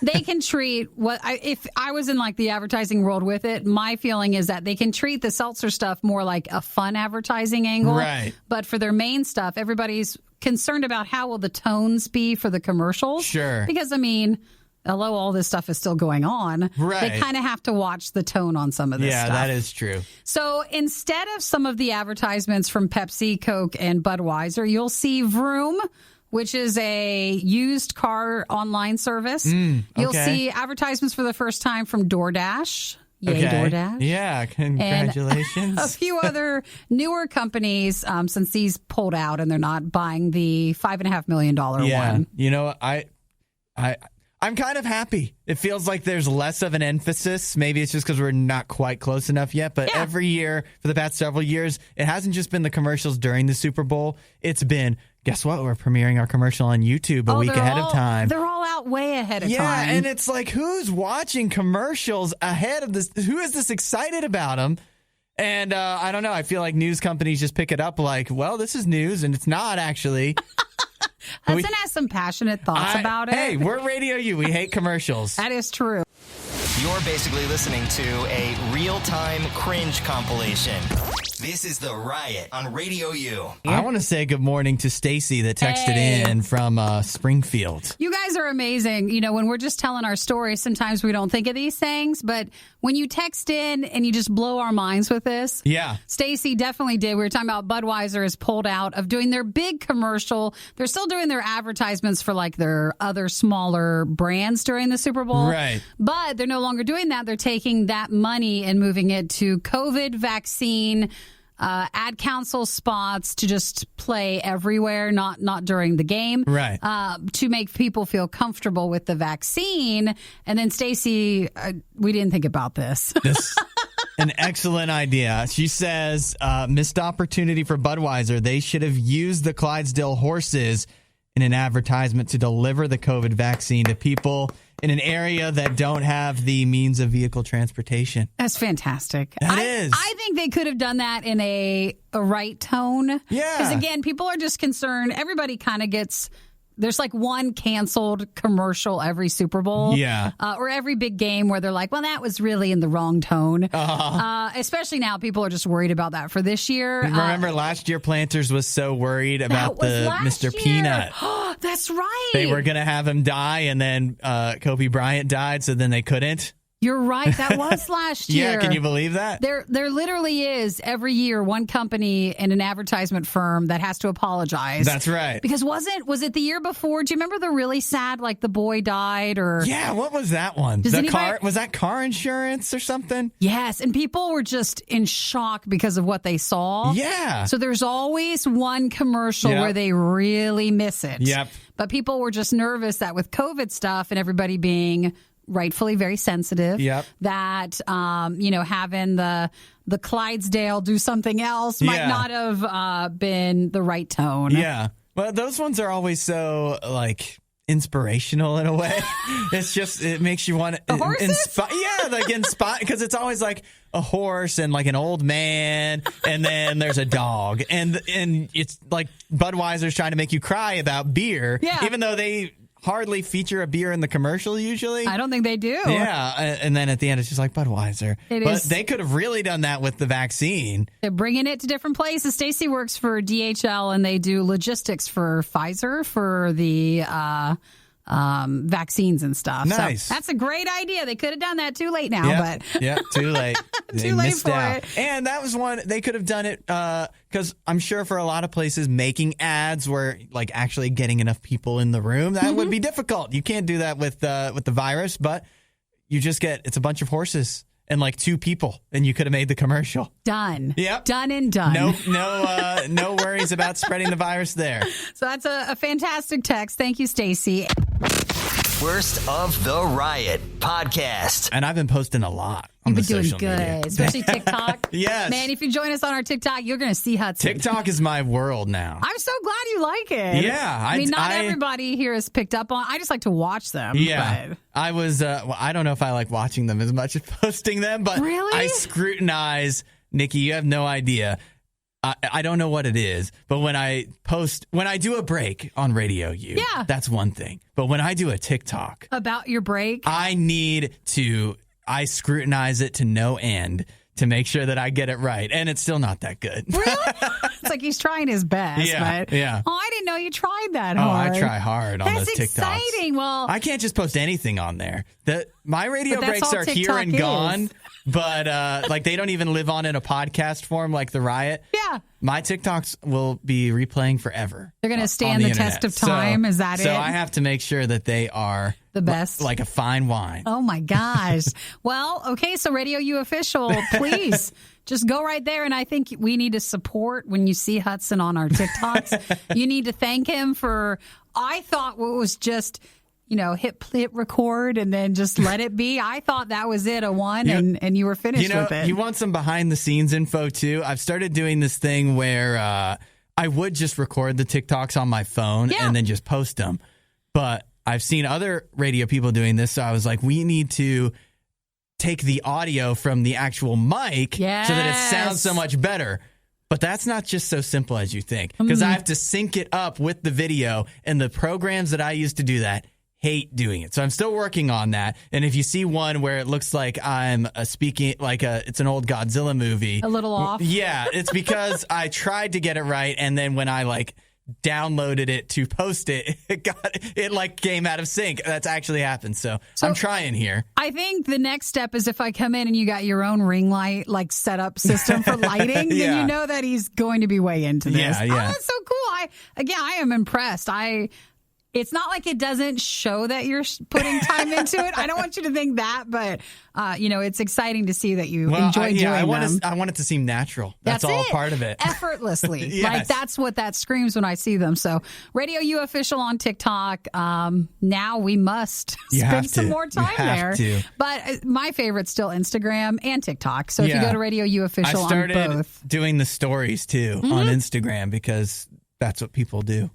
they can treat if I was in like the advertising world with it, my feeling is that they can treat the seltzer stuff more like a fun advertising angle. Right. But for their main stuff, everybody's concerned about how will the tones be for the commercials. Sure. Because, I mean, although all this stuff is still going on, they kind of have to watch the tone on some of this stuff. Yeah, that is true. So instead of some of the advertisements from Pepsi, Coke, and Budweiser, you'll see Vroom, which is a used car online service. You'll see advertisements for the first time from DoorDash. Yay, DoorDash. Yeah, congratulations. And a few other newer companies, since these pulled out and they're not buying the $5.5 million one. You know, I'm kind of happy. It feels like there's less of an emphasis. Maybe it's just because we're not quite close enough yet. But every year for the past several years, it hasn't just been the commercials during the Super Bowl. It's been, guess what? We're premiering our commercial on YouTube a week ahead of time. They're all out way ahead of time. Yeah, and it's like, who's watching commercials ahead of this? Who is this excited about them? And I don't know. I feel like news companies just pick it up like, well, this is news, and it's not actually. Hudson has some passionate thoughts about it. Hey, we're RadioU. We hate commercials. That is true. You're basically listening to a real-time cringe compilation. This is The Riot on RadioU. I want to say good morning to Stacy that texted in from Springfield. You guys are amazing. You know, when we're just telling our stories, sometimes we don't think of these things, but when you text in and you just blow our minds with this. Yeah. Stacy definitely did. We were talking about Budweiser is pulled out of doing their big commercial. They're still doing their advertisements for like their other smaller brands during the Super Bowl. Right. But they're no longer doing that. They're taking that money and moving it to COVID vaccine ad council spots to just play everywhere, not during the game. Right. To make people feel comfortable with the vaccine. And then Stacy, we didn't think about this. An excellent idea. She says, missed opportunity for Budweiser. They should have used the Clydesdale horses in an advertisement to deliver the COVID vaccine to people in an area that don't have the means of vehicle transportation. That's fantastic. That is. I think they could have done that in a right tone. Yeah. Because, again, people are just concerned. Everybody kind of gets... There's like one canceled commercial every Super Bowl. Yeah. Or every big game where they're like, well, that was really in the wrong tone. Especially now, people are just worried about that for this year. Remember last year, Planters was so worried about the Mr. Peanut. That's right. They were going to have him die, and then Kobe Bryant died, so then they couldn't. You're right. That was last year. Yeah, can you believe that? There literally is every year one company and an advertisement firm that has to apologize. That's right. Because was it the year before? Do you remember the really sad, like the boy died or? Yeah, what was that one? Was that car insurance or something? Yes, and people were just in shock because of what they saw. Yeah. So there's always one commercial where they really miss it. Yep. But people were just nervous that with COVID stuff and everybody being rightfully very sensitive. Yep. That having the Clydesdale do something else might not have been the right tone. Yeah. Well, those ones are always so like inspirational in a way. It's just it makes you want to inspire because it's always like a horse and like an old man and then there's a dog and it's like Budweiser's trying to make you cry about beer even though they hardly feature a beer in the commercial usually. I don't think they do. Yeah, and then at the end it's just like Budweiser. But they could have really done that with the vaccine. They're bringing it to different places. Stacy works for DHL and they do logistics for Pfizer for the vaccines and stuff. Nice. So that's a great idea. They could have done that too late now, too late. They too late missed for out. it. And that was one they could have done it because I'm sure for a lot of places making ads where like actually getting enough people in the room that would be difficult. You can't do that with the virus, but you just it's a bunch of horses. and like 2 people, and you could have made the commercial. Done. Yep. Done and done. No worries about spreading the virus there. So that's a fantastic text. Thank you, Stacy. Worst of the Riot podcast. And I've been posting a lot. You've been doing good, especially TikTok. Yes. Man, if you join us on our TikTok, you're going to see Hudson. TikTok is my world now. I'm so glad you like it. Yeah. I mean, not everybody here has picked up on. I just like to watch them. Yeah. But. I was, I don't know if I like watching them as much as posting them, but really? I scrutinize. Nikki, you have no idea. I don't know what it is, but when I do a break on RadioU, that's one thing. But when I do a TikTok about your break, I scrutinize it to no end to make sure that I get it right. And it's still not that good. Really? It's like he's trying his best. Yeah, but, yeah. Oh, I didn't know you tried that hard. Oh, I try hard on those TikToks. That's exciting. Well, I can't just post anything on there. My radio breaks are TikTok here and is. gone, but like they don't even live on in a podcast form like the Riot. Yeah. My TikToks will be replaying forever. They're going to stand the test of time. Is that it? So I have to make sure that they are the best, like a fine wine. Oh my gosh! Well, okay, so RadioU official, please just go right there, and I think we need to support when you see Hudson on our TikToks. You need to thank him for. I thought it was just. Hit record and then just let it be. I thought that was it, a one, and you were finished with it. You want some behind the scenes info too? I've started doing this thing where I would just record the TikToks on my phone and then just post them. But I've seen other radio people doing this, so I was like, we need to take the audio from the actual mic so that it sounds so much better. But that's not just so simple as you think, because I have to sync it up with the video, and the programs that I use to do that hate doing it. So I'm still working on that. And if you see one where it looks like I'm speaking like it's an old Godzilla movie. A little off. Yeah, it's because I tried to get it right, and then when I downloaded it to post it, it came out of sync. That's actually happened. So I'm trying here. I think the next step is if I come in and you got your own ring light setup system for lighting, then you know that he's going to be way into this. Yeah. Oh, that's so cool. I am impressed. It's not like it doesn't show that you're putting time into it. I don't want you to think that, but it's exciting to see that you enjoy doing them. I want it to seem natural. That's all part of it. Effortlessly. Yes. That's what that screams when I see them. So RadioU official on TikTok. Now we must spend some more time there. But my favorite's still Instagram and TikTok. So if you go to RadioU official on both. I started doing the stories too on Instagram because that's what people do.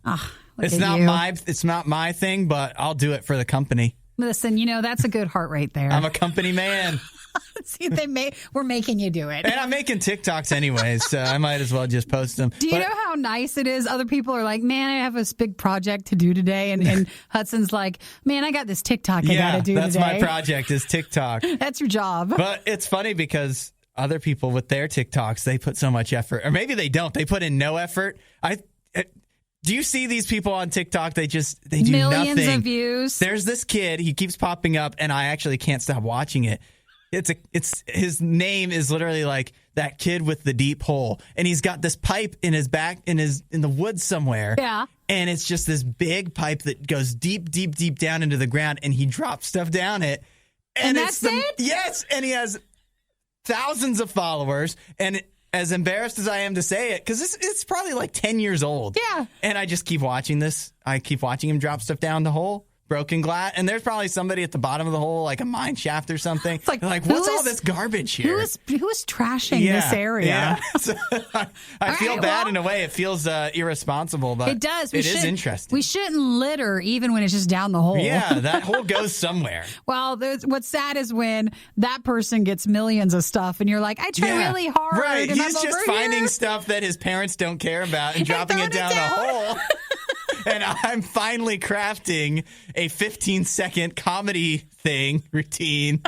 It's not my thing, but I'll do it for the company. Listen, that's a good heart right there. I'm a company man. See, we're making you do it. And I'm making TikToks anyways, so I might as well just post them. Do you know how nice it is? Other people are like, man, I have this big project to do today. And Hudson's like, man, I got this TikTok I got to do today. That's my project is TikTok. That's your job. But it's funny because other people with their TikToks, they put so much effort. Or maybe they don't. They put in no effort. Do you see these people on TikTok? They do millions nothing. Of views. There's this kid. He keeps popping up, and I actually can't stop watching it. His name is literally like that kid with the deep hole, and he's got this pipe in his back in the woods somewhere. Yeah, and it's just this big pipe that goes deep, deep, deep down into the ground, and he drops stuff down it. And that's it. Yes, and he has thousands of followers, and. As embarrassed as I am to say it, because it's probably 10 years old. Yeah. And I just keep watching this. I keep watching him drop stuff down the hole. Broken glass. And there's probably somebody at the bottom of the hole, like a mine shaft or something. It's like what's all this garbage here? Who is trashing this area? Yeah. So, I feel bad in a way. It feels irresponsible, but it does. It is interesting. We shouldn't litter even when it's just down the hole. Yeah, that hole goes somewhere. Well, what's sad is when that person gets millions of stuff and you're like, I try really hard. Right. And He's just finding stuff that his parents don't care about and dropping it down a hole. And I'm finally crafting a 15-second comedy routine.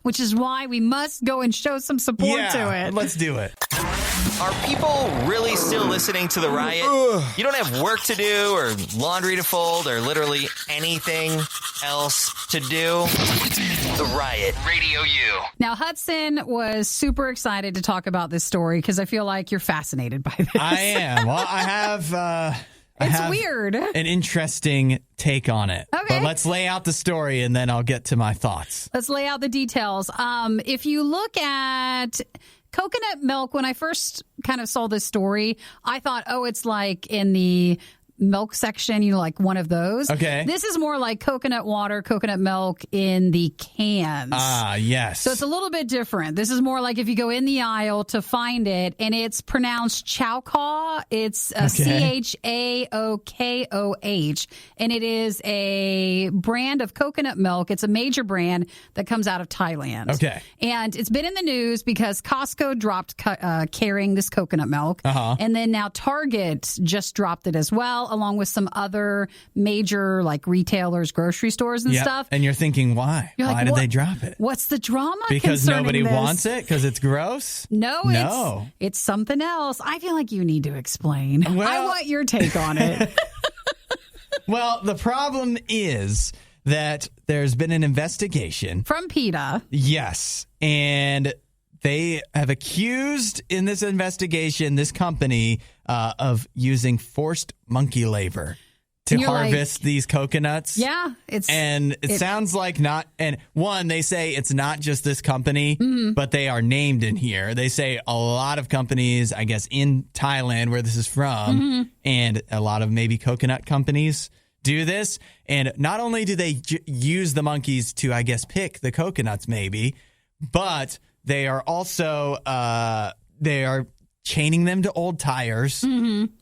Which is why we must go and show some support to it. Let's do it. Are people really still listening to The Riot? You don't have work to do or laundry to fold or literally anything else to do? The Riot, RadioU. Now, Hudson was super excited to talk about this story because I feel like you're fascinated by this. I am. Well, I have... It's weird. An interesting take on it. Okay. But let's lay out the story and then I'll get to my thoughts. Let's lay out the details. If you look at coconut milk, when I first kind of saw this story, I thought, it's like in the milk section, like one of those. Okay. This is more like coconut water, coconut milk in the cans. Ah, yes. So it's a little bit different. This is more like if you go in the aisle to find it, and it's pronounced Chaokoh. It's Chaokoh, and it is a brand of coconut milk. It's a major brand that comes out of Thailand. Okay. And it's been in the news because Costco dropped carrying this coconut milk. And then now Target just dropped it as well, along with some other major like retailers, grocery stores and stuff. And you're thinking, why? Why did they drop it? What's the drama? Because nobody wants it? Because it's gross? No. It's something else. I feel like you need to explain. Well, I want your take on it. Well, the problem is that there's been an investigation. From PETA. Yes. And they have accused in this investigation this company of using forced monkey labor to harvest these coconuts. Yeah. It sounds like not. And one, they say it's not just this company, but they are named in here. They say a lot of companies, I guess, in Thailand where this is from, and a lot of maybe coconut companies do this. And not only do they use the monkeys to, I guess, pick the coconuts maybe, but they are also they are chaining them to old tires,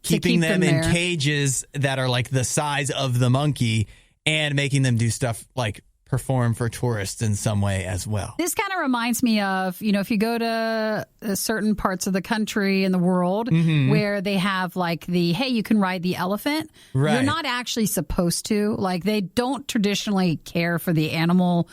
keeping them in cages that are like the size of the monkey, and making them do stuff like perform for tourists in some way as well. This kind of reminds me of, if you go to certain parts of the country in the world where they have like you can ride the elephant. Right. You're not actually supposed to. Like, they don't traditionally care for the animal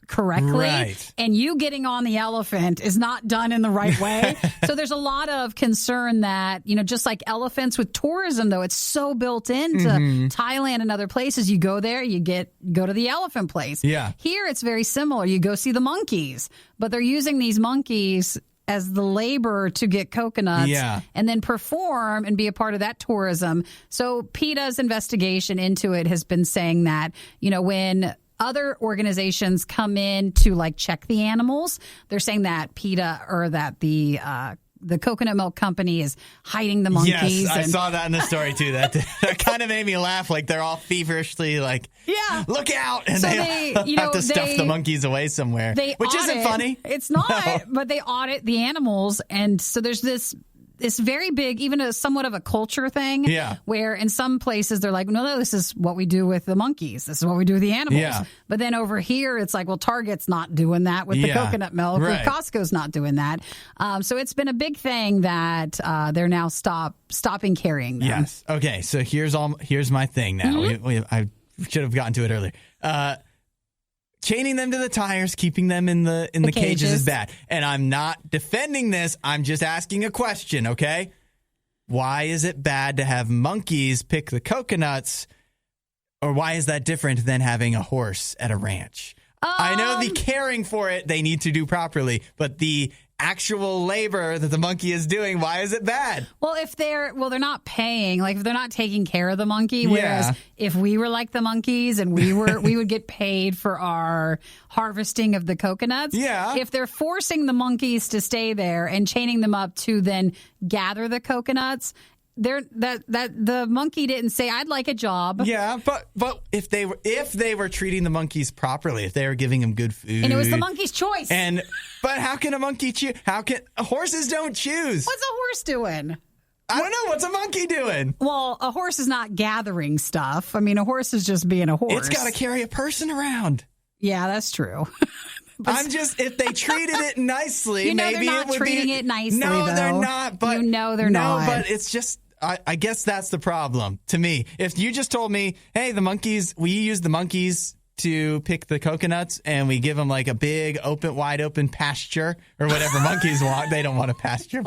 correctly. Right. And you getting on the elephant is not done in the right way. So there's a lot of concern that, just like elephants with tourism, though, it's so built into Thailand and other places. You go there, go to the elephant place. Yeah. Here it's very similar. You go see the monkeys, but they're using these monkeys as the labor to get coconuts and then perform and be a part of that tourism. So PETA's investigation into it has been saying that, when other organizations come in to like check the animals, they're saying that PETA or that the coconut milk company is hiding the monkeys. Yes, I saw that in the story too. That kind of made me laugh. Like they're all feverishly like, look out, and so they have to stuff the monkeys away somewhere, which isn't funny. It's not, but they audit the animals, and so there's this very big, even somewhat of a culture thing, where in some places they're like, no, this is what we do with the monkeys. This is what we do with the animals. Yeah. But then over here, it's like, well, Target's not doing that with the coconut milk, or Costco's not doing that. So it's been a big thing that they're now stopping carrying them. Yes. Okay. So here's my thing now. I should have gotten to it earlier. Chaining them to the tires, keeping them in the cages is bad. And I'm not defending this. I'm just asking a question, okay? Why is it bad to have monkeys pick the coconuts? Or why is that different than having a horse at a ranch? I know the caring for it they need to do properly, but the actual labor that the monkey is doing, why is it bad? Well, they're not paying, like if they're not taking care of the monkey, whereas if we were like the monkeys and we would get paid for our harvesting of the coconuts. Yeah. If they're forcing the monkeys to stay there and chaining them up to then gather the coconuts, the monkey didn't say, I'd like a job. Yeah, but if they were treating the monkeys properly, if they were giving them good food, and it was the monkey's choice. But how can a monkey choose? Horses don't choose? What's a horse doing? I don't know. What's a monkey doing? Well, a horse is not gathering stuff. I mean, a horse is just being a horse. It's got to carry a person around. Yeah, that's true. If they treated it nicely, maybe they're not it would treating it nicely. No, though. They're not. But they're not. No, but it's just. I guess that's the problem to me. If you just told me, hey, we use the monkeys to pick the coconuts and we give them like a big, wide open pasture or whatever monkeys want. They don't want a pasture.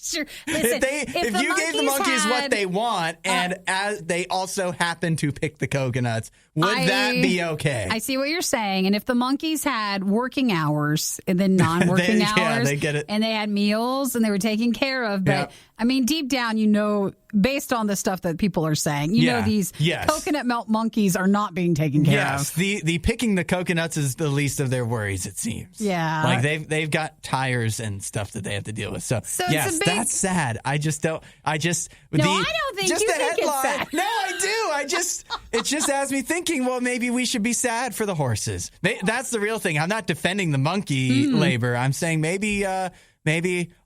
Sure. Listen, if you gave the monkeys what they want and as they also happen to pick the coconuts, would that be okay? I see what you're saying. And if the monkeys had working hours and then non-working hours, they get it. And they had meals and they were taken care of, but I mean, deep down, based on the stuff that people are saying, you know these coconut milk monkeys are not being taken care of. The picking the coconuts is the least of their worries, it seems. Yeah. Like they've got tires and stuff that they have to deal with. So yes, that's sad. I don't think you think it's sad. No, I do. It just has me thinking, well, maybe we should be sad for the horses. That's the real thing. I'm not defending the monkey labor. I'm saying maybe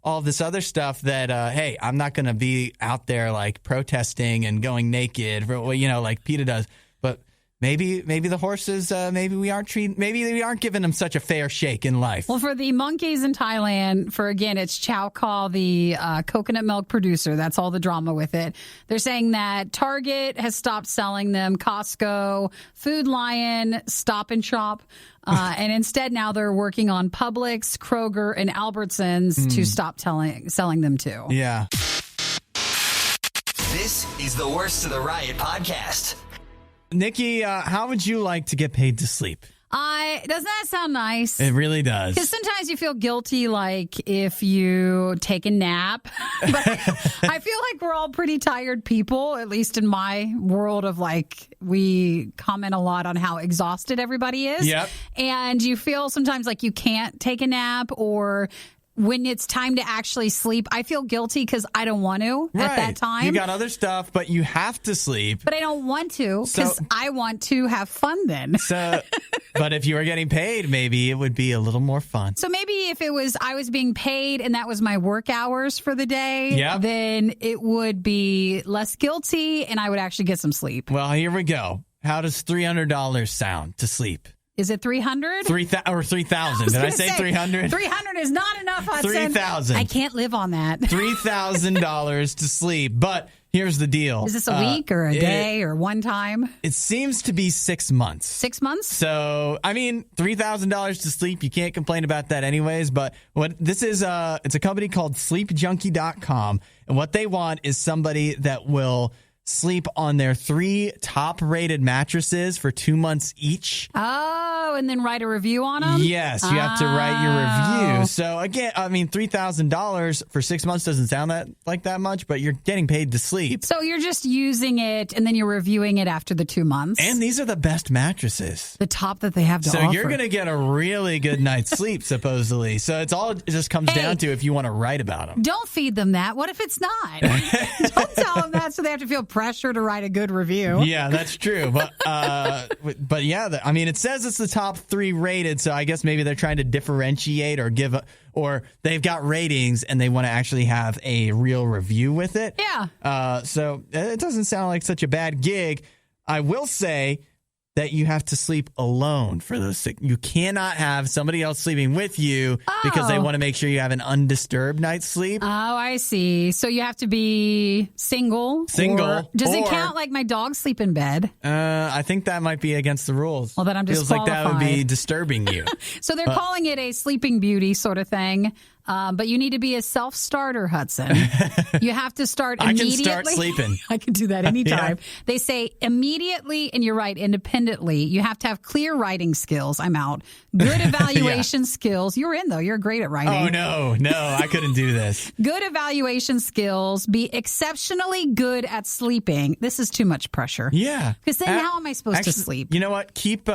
all this other stuff that, hey, I'm not going to be out there like protesting and going naked, like PETA does. But maybe the horses, maybe we aren't giving them such a fair shake in life. Well, for the monkeys in Thailand, it's Chow Khaw, the coconut milk producer. That's all the drama with it. They're saying that Target has stopped selling them, Costco, Food Lion, Stop and Shop. And instead, now they're working on Publix, Kroger, and Albertsons to stop selling them to. Yeah. This is the Worst of the Riot podcast. Nikki, how would you like to get paid to sleep? Doesn't that sound nice? It really does. Because sometimes you feel guilty, like if you take a nap. But I feel like we're all pretty tired people, at least in my world of we comment a lot on how exhausted everybody is. Yep. And you feel sometimes like you can't take a nap, or when it's time to actually sleep, I feel guilty because I don't want to at that time. You got other stuff, but you have to sleep. But I don't want to because I want to have fun then. But if you were getting paid, maybe it would be a little more fun. So maybe if I was being paid and that was my work hours for the day, then it would be less guilty and I would actually get some sleep. Well, here we go. How does $300 sound to sleep? Is it 300? 3,000. Did I say 300? 300 is not enough, Hudson. 3,000. I can't live on that. $3,000 to sleep. But here's the deal. Is this a week or a day or one time? It seems to be 6 months. 6 months? So, I mean, $3,000 to sleep. You can't complain about that anyways. But what this is, it's a company called sleepjunkie.com. And what they want is somebody that will sleep on their 3 top-rated mattresses for 2 months each. Oh, and then write a review on them? Yes, you have to write your review. So, again, I mean, $3,000 for 6 months doesn't sound like that much, but you're getting paid to sleep. So you're just using it, and then you're reviewing it after the 2 months? And these are the best mattresses. The top that they have to offer. So you're going to get a really good night's sleep, supposedly. So it just comes down to if you want to write about them. Don't feed them that. What if it's not? Don't tell them that so they have to feel pressure to write a good review. Yeah, that's true. But yeah, I mean, it says it's the top 3 rated, so I guess maybe they're trying to differentiate or they've got ratings and they want to actually have a real review with it. Yeah. So it doesn't sound like such a bad gig. I will say that you have to sleep alone for those 6. You cannot have somebody else sleeping with you because they want to make sure you have an undisturbed night's sleep. Oh, I see. So you have to be single. Does it count like my dogs sleep in bed? I think that might be against the rules. Well, then I'm Feels like that would be disturbing you. So they're calling it a sleeping beauty sort of thing. But you need to be a self-starter, Hudson. You have to start immediately. I can start sleeping. I can do that anytime. Yeah. They say immediately, and you're right, independently. You have to have clear writing skills. I'm out. Good evaluation skills. You're in, though. You're great at writing. Oh, no, I couldn't do this. Good evaluation skills. Be exceptionally good at sleeping. This is too much pressure. Yeah. Because then how am I supposed to sleep? You know what? Keep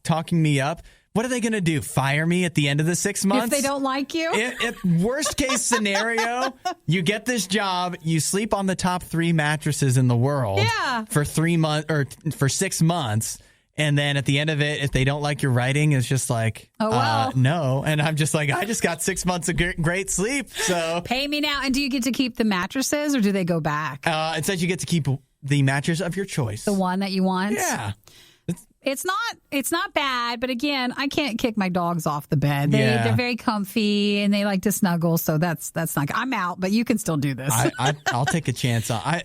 talking me up. What are they going to do? Fire me at the end of the 6 months? If they don't like you? If worst case scenario, you get this job, you sleep on the top 3 mattresses in the world for 3 months or for 6 months. And then at the end of it, if they don't like your writing, it's just like, no. And I'm just like, I just got 6 months of great sleep. So pay me now. And do you get to keep the mattresses or do they go back? It says you get to keep the mattress of your choice. The one that you want? Yeah. It's not bad, but again, I can't kick my dogs off the bed. They're very comfy and they like to snuggle, so that's not. I'm out, but you can still do this. I'll take a chance on.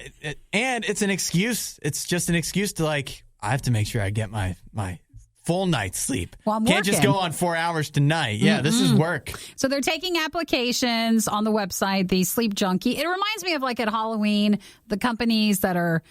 And it's an excuse. It's just an excuse to I have to make sure I get my full night's sleep. Well, I'm Can't just go on 4 hours tonight. Yeah, This is work. So they're taking applications on the website, the Sleep Junkie. It reminds me of at Halloween, the companies that are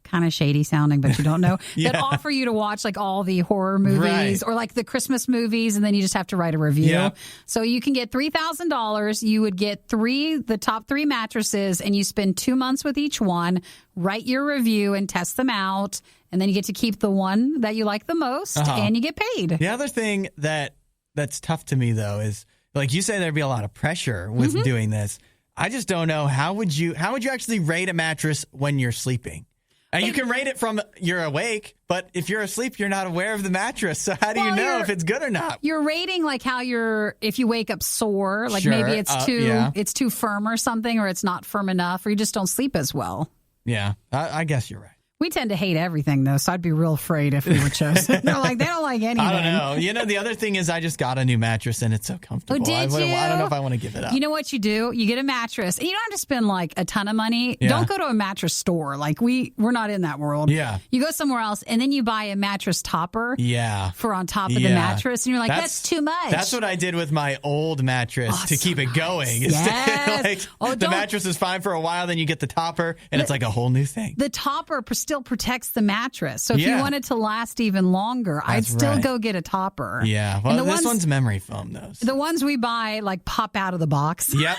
kind of shady sounding, but you don't know, Yeah. that offer you to watch like all the horror movies Right. or like the Christmas movies, and then you just have to write a review. Yeah. So you can get $3,000. You would get the top 3 mattresses, and you spend 2 months with each one, write your review and test them out, and then you get to keep the one that you like the most, and you get paid. The other thing that's tough to me, though, is like you say, there'd be a lot of pressure with doing this. I just don't know. How would you actually rate a mattress when you're sleeping? And you can rate it from you're awake, but if you're asleep, you're not aware of the mattress. So how do you know if it's good or not? You're rating like how if you wake up sore, like Sure. maybe it's too firm or something, or it's not firm enough, or you just don't sleep as well. Yeah, I guess you're right. We tend to hate everything, though, so I'd be real afraid if we were chosen. They don't like anything. I don't know. The other thing is I just got a new mattress, and it's so comfortable. Oh, did you? I don't know if I want to give it up. You know what you do? You get a mattress, and you don't have to spend like a ton of money. Yeah. Don't go to a mattress store. Like we're not in that world. Yeah. You go somewhere else, and then you buy a mattress topper. Yeah. For on top of the mattress, and you're like, that's too much. That's what I did with my old mattress to keep it going. Yes. The mattress is fine for a while, then you get the topper, and it's like a whole new thing. The topper still protects the mattress. So if you want it to last even longer, I'd still go get a topper. Yeah. Well, this one's memory foam, though. So. The ones we buy like pop out of the box. Yep.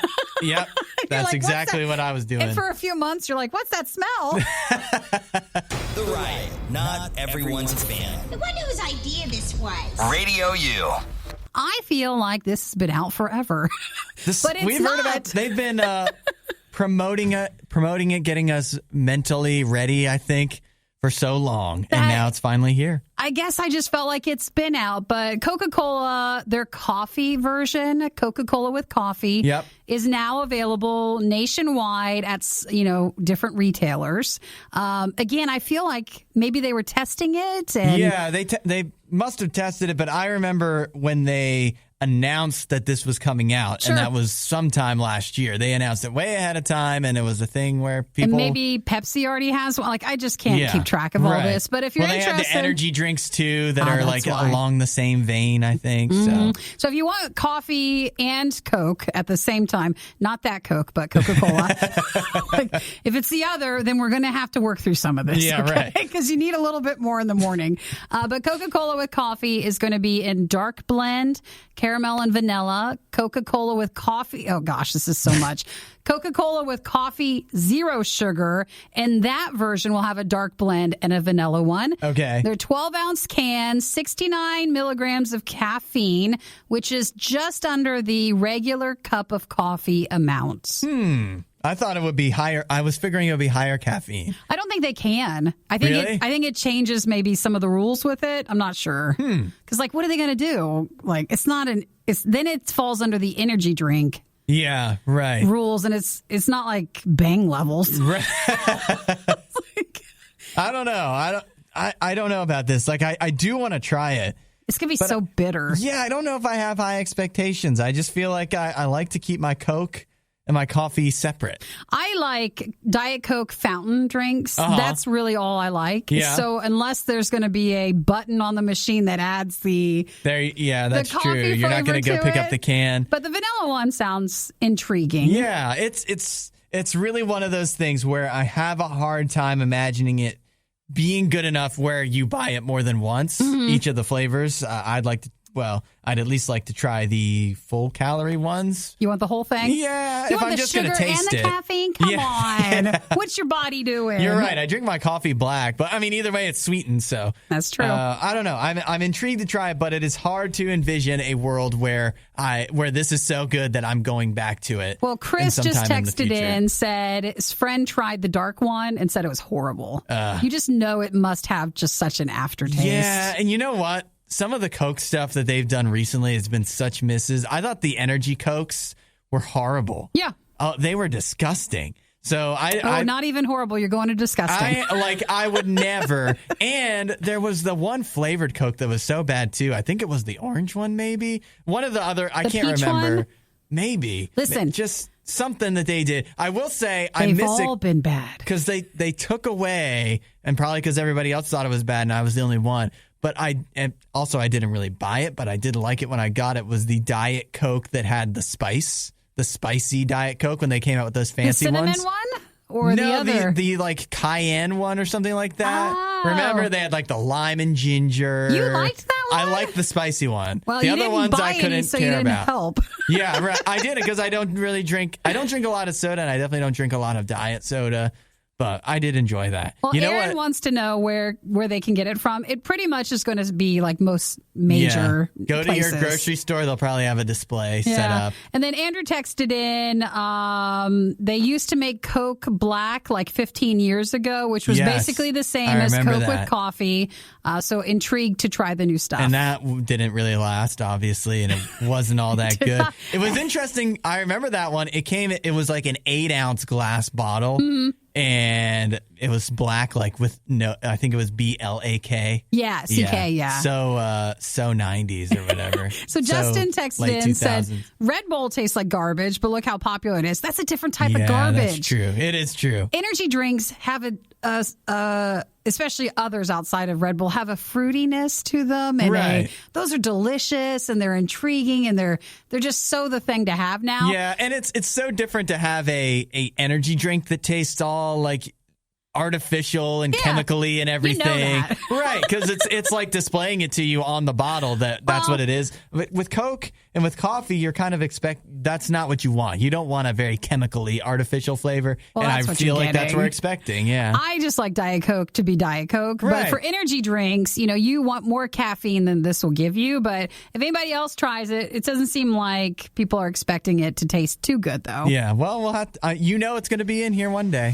That's like, exactly what I was doing. And for a few months, you're like, what's that smell? The Riot. Not everyone's a fan. I wonder whose idea this was. Radio U. I feel like this has been out forever. But it's we've heard about. They've been promoting it, getting us mentally ready, I think, for so long, and now it's finally here. I guess I just felt like it's been out, but Coca-Cola, their coffee version, Coca-Cola with coffee, is now available nationwide at different retailers. Again, I feel like maybe they were testing it. And they must have tested it, but I remember when they announced that this was coming out, and that was sometime last year. They announced it way ahead of time, and it was a thing where people... And maybe Pepsi already has one. Like, I just can't keep track of all this. But if you're interested... They had the energy drinks, too, that are like along the same vein, I think. So if you want coffee and Coke at the same time, not that Coke, but Coca-Cola. Like, if it's the other, then we're going to have to work through some of this. Yeah, right. Because you need a little bit more in the morning. But Coca-Cola with coffee is going to be in dark blend, caramel and vanilla. Coca-Cola with coffee. Oh, gosh, this is so much. Coca-Cola with coffee, 0 sugar. And that version will have a dark blend and a vanilla one. Okay. They're 12-ounce cans, 69 milligrams of caffeine, which is just under the regular cup of coffee amount. I thought it would be higher. I was figuring it would be higher caffeine. I don't think they can. I think it changes maybe some of the rules with it. I'm not sure. Because like, what are they going to do? Like, then it falls under the energy drink. Yeah, right. Rules, and it's not like Bang levels. Right. I don't know. I don't know about this. Like, I do want to try it. It's going to be so bitter. Yeah, I don't know if I have high expectations. I just feel like I like to keep my Coke and my coffee separate. I like Diet Coke fountain drinks. That's really all I like. Yeah. So unless there's going to be a button on the machine that adds that's true. You're not going to go pick up the can. But the vanilla one sounds intriguing. Yeah, it's really one of those things where I have a hard time imagining it being good enough where you buy it more than once, each of the flavors. I'd at least like to try the full calorie ones. You want the whole thing? Yeah, you if want I'm just going to taste and the it. Caffeine? Come on. What's your body doing? You're right. I drink my coffee black, but I mean, either way, it's sweetened. So that's true. I don't know. I'm intrigued to try it, but it is hard to envision a world where this is so good that I'm going back to it. Well, Chris just texted in, said his friend tried the dark one and said it was horrible. You just know it must have just such an aftertaste. Yeah, and you know what? Some of the Coke stuff that they've done recently has been such misses. I thought the energy Cokes were horrible. Yeah. Oh, they were disgusting. So not even horrible. You're going to disgusting. I would never. And there was the one flavored Coke that was so bad too. I think it was the orange one, maybe. One of the other, I can't remember. One? Maybe. Listen. Just something that they did. I will say I miss it. They've all been bad. Because they took away, and probably because everybody else thought it was bad and I was the only one. But I didn't really buy it, but I did like it when I got it, was the Diet Coke that had the spicy Diet Coke when they came out with those fancy ones. The cinnamon one? or the other? The like cayenne one or something like that. Oh. Remember, they had like the lime and ginger. You liked that one? I liked the spicy one. Well, the you other didn't ones buy I couldn't any, so care you didn't about. help. Yeah, right. I did it because I don't really drink. I don't drink a lot of soda, and I definitely don't drink a lot of diet soda. But I did enjoy that. Well, you know Aaron what? wants to know where they can get it from. It pretty much is going to be like most major Go to places. your grocery store. They'll probably have a display set up. And then Andrew texted in, they used to make Coke black like 15 years ago, which was basically the same as Coke with coffee. So intrigued to try the new stuff. And that didn't really last, obviously, and it wasn't all that good. It was interesting. I remember that one. It was like an 8-ounce glass bottle. Mm-hmm. And it was black, like with I think it was BLAK. Yeah, CK, yeah. So 90s or whatever. So Justin texted in and said, Red Bull tastes like garbage, but look how popular it is. That's a different type of garbage. That's true. It is true. Energy drinks have especially others outside of Red Bull, have a fruitiness to them. And those are delicious and they're intriguing and they're just so the thing to have now. Yeah, and it's so different to have a energy drink that tastes all like artificial and chemically and everything. You know that. Right, because it's like displaying it to you on the bottle that's what it is. With Coke and with coffee, you're kind of that's not what you want. You don't want a very chemically artificial flavor. Well, and I feel like that's what we're expecting. Yeah. I just like Diet Coke to be Diet Coke. Right. But for energy drinks, you want more caffeine than this will give you. But if anybody else tries it, it doesn't seem like people are expecting it to taste too good, though. Yeah. Well, we'll have to, it's going to be in here one day.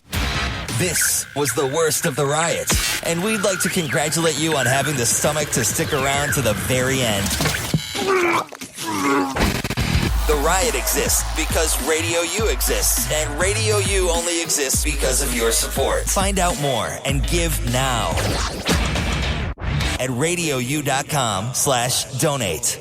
This was the worst of the riot, and we'd like to congratulate you on having the stomach to stick around to the very end. The riot exists because Radio U exists, and Radio U only exists because of your support. Find out more and give now at RadioU.com/donate.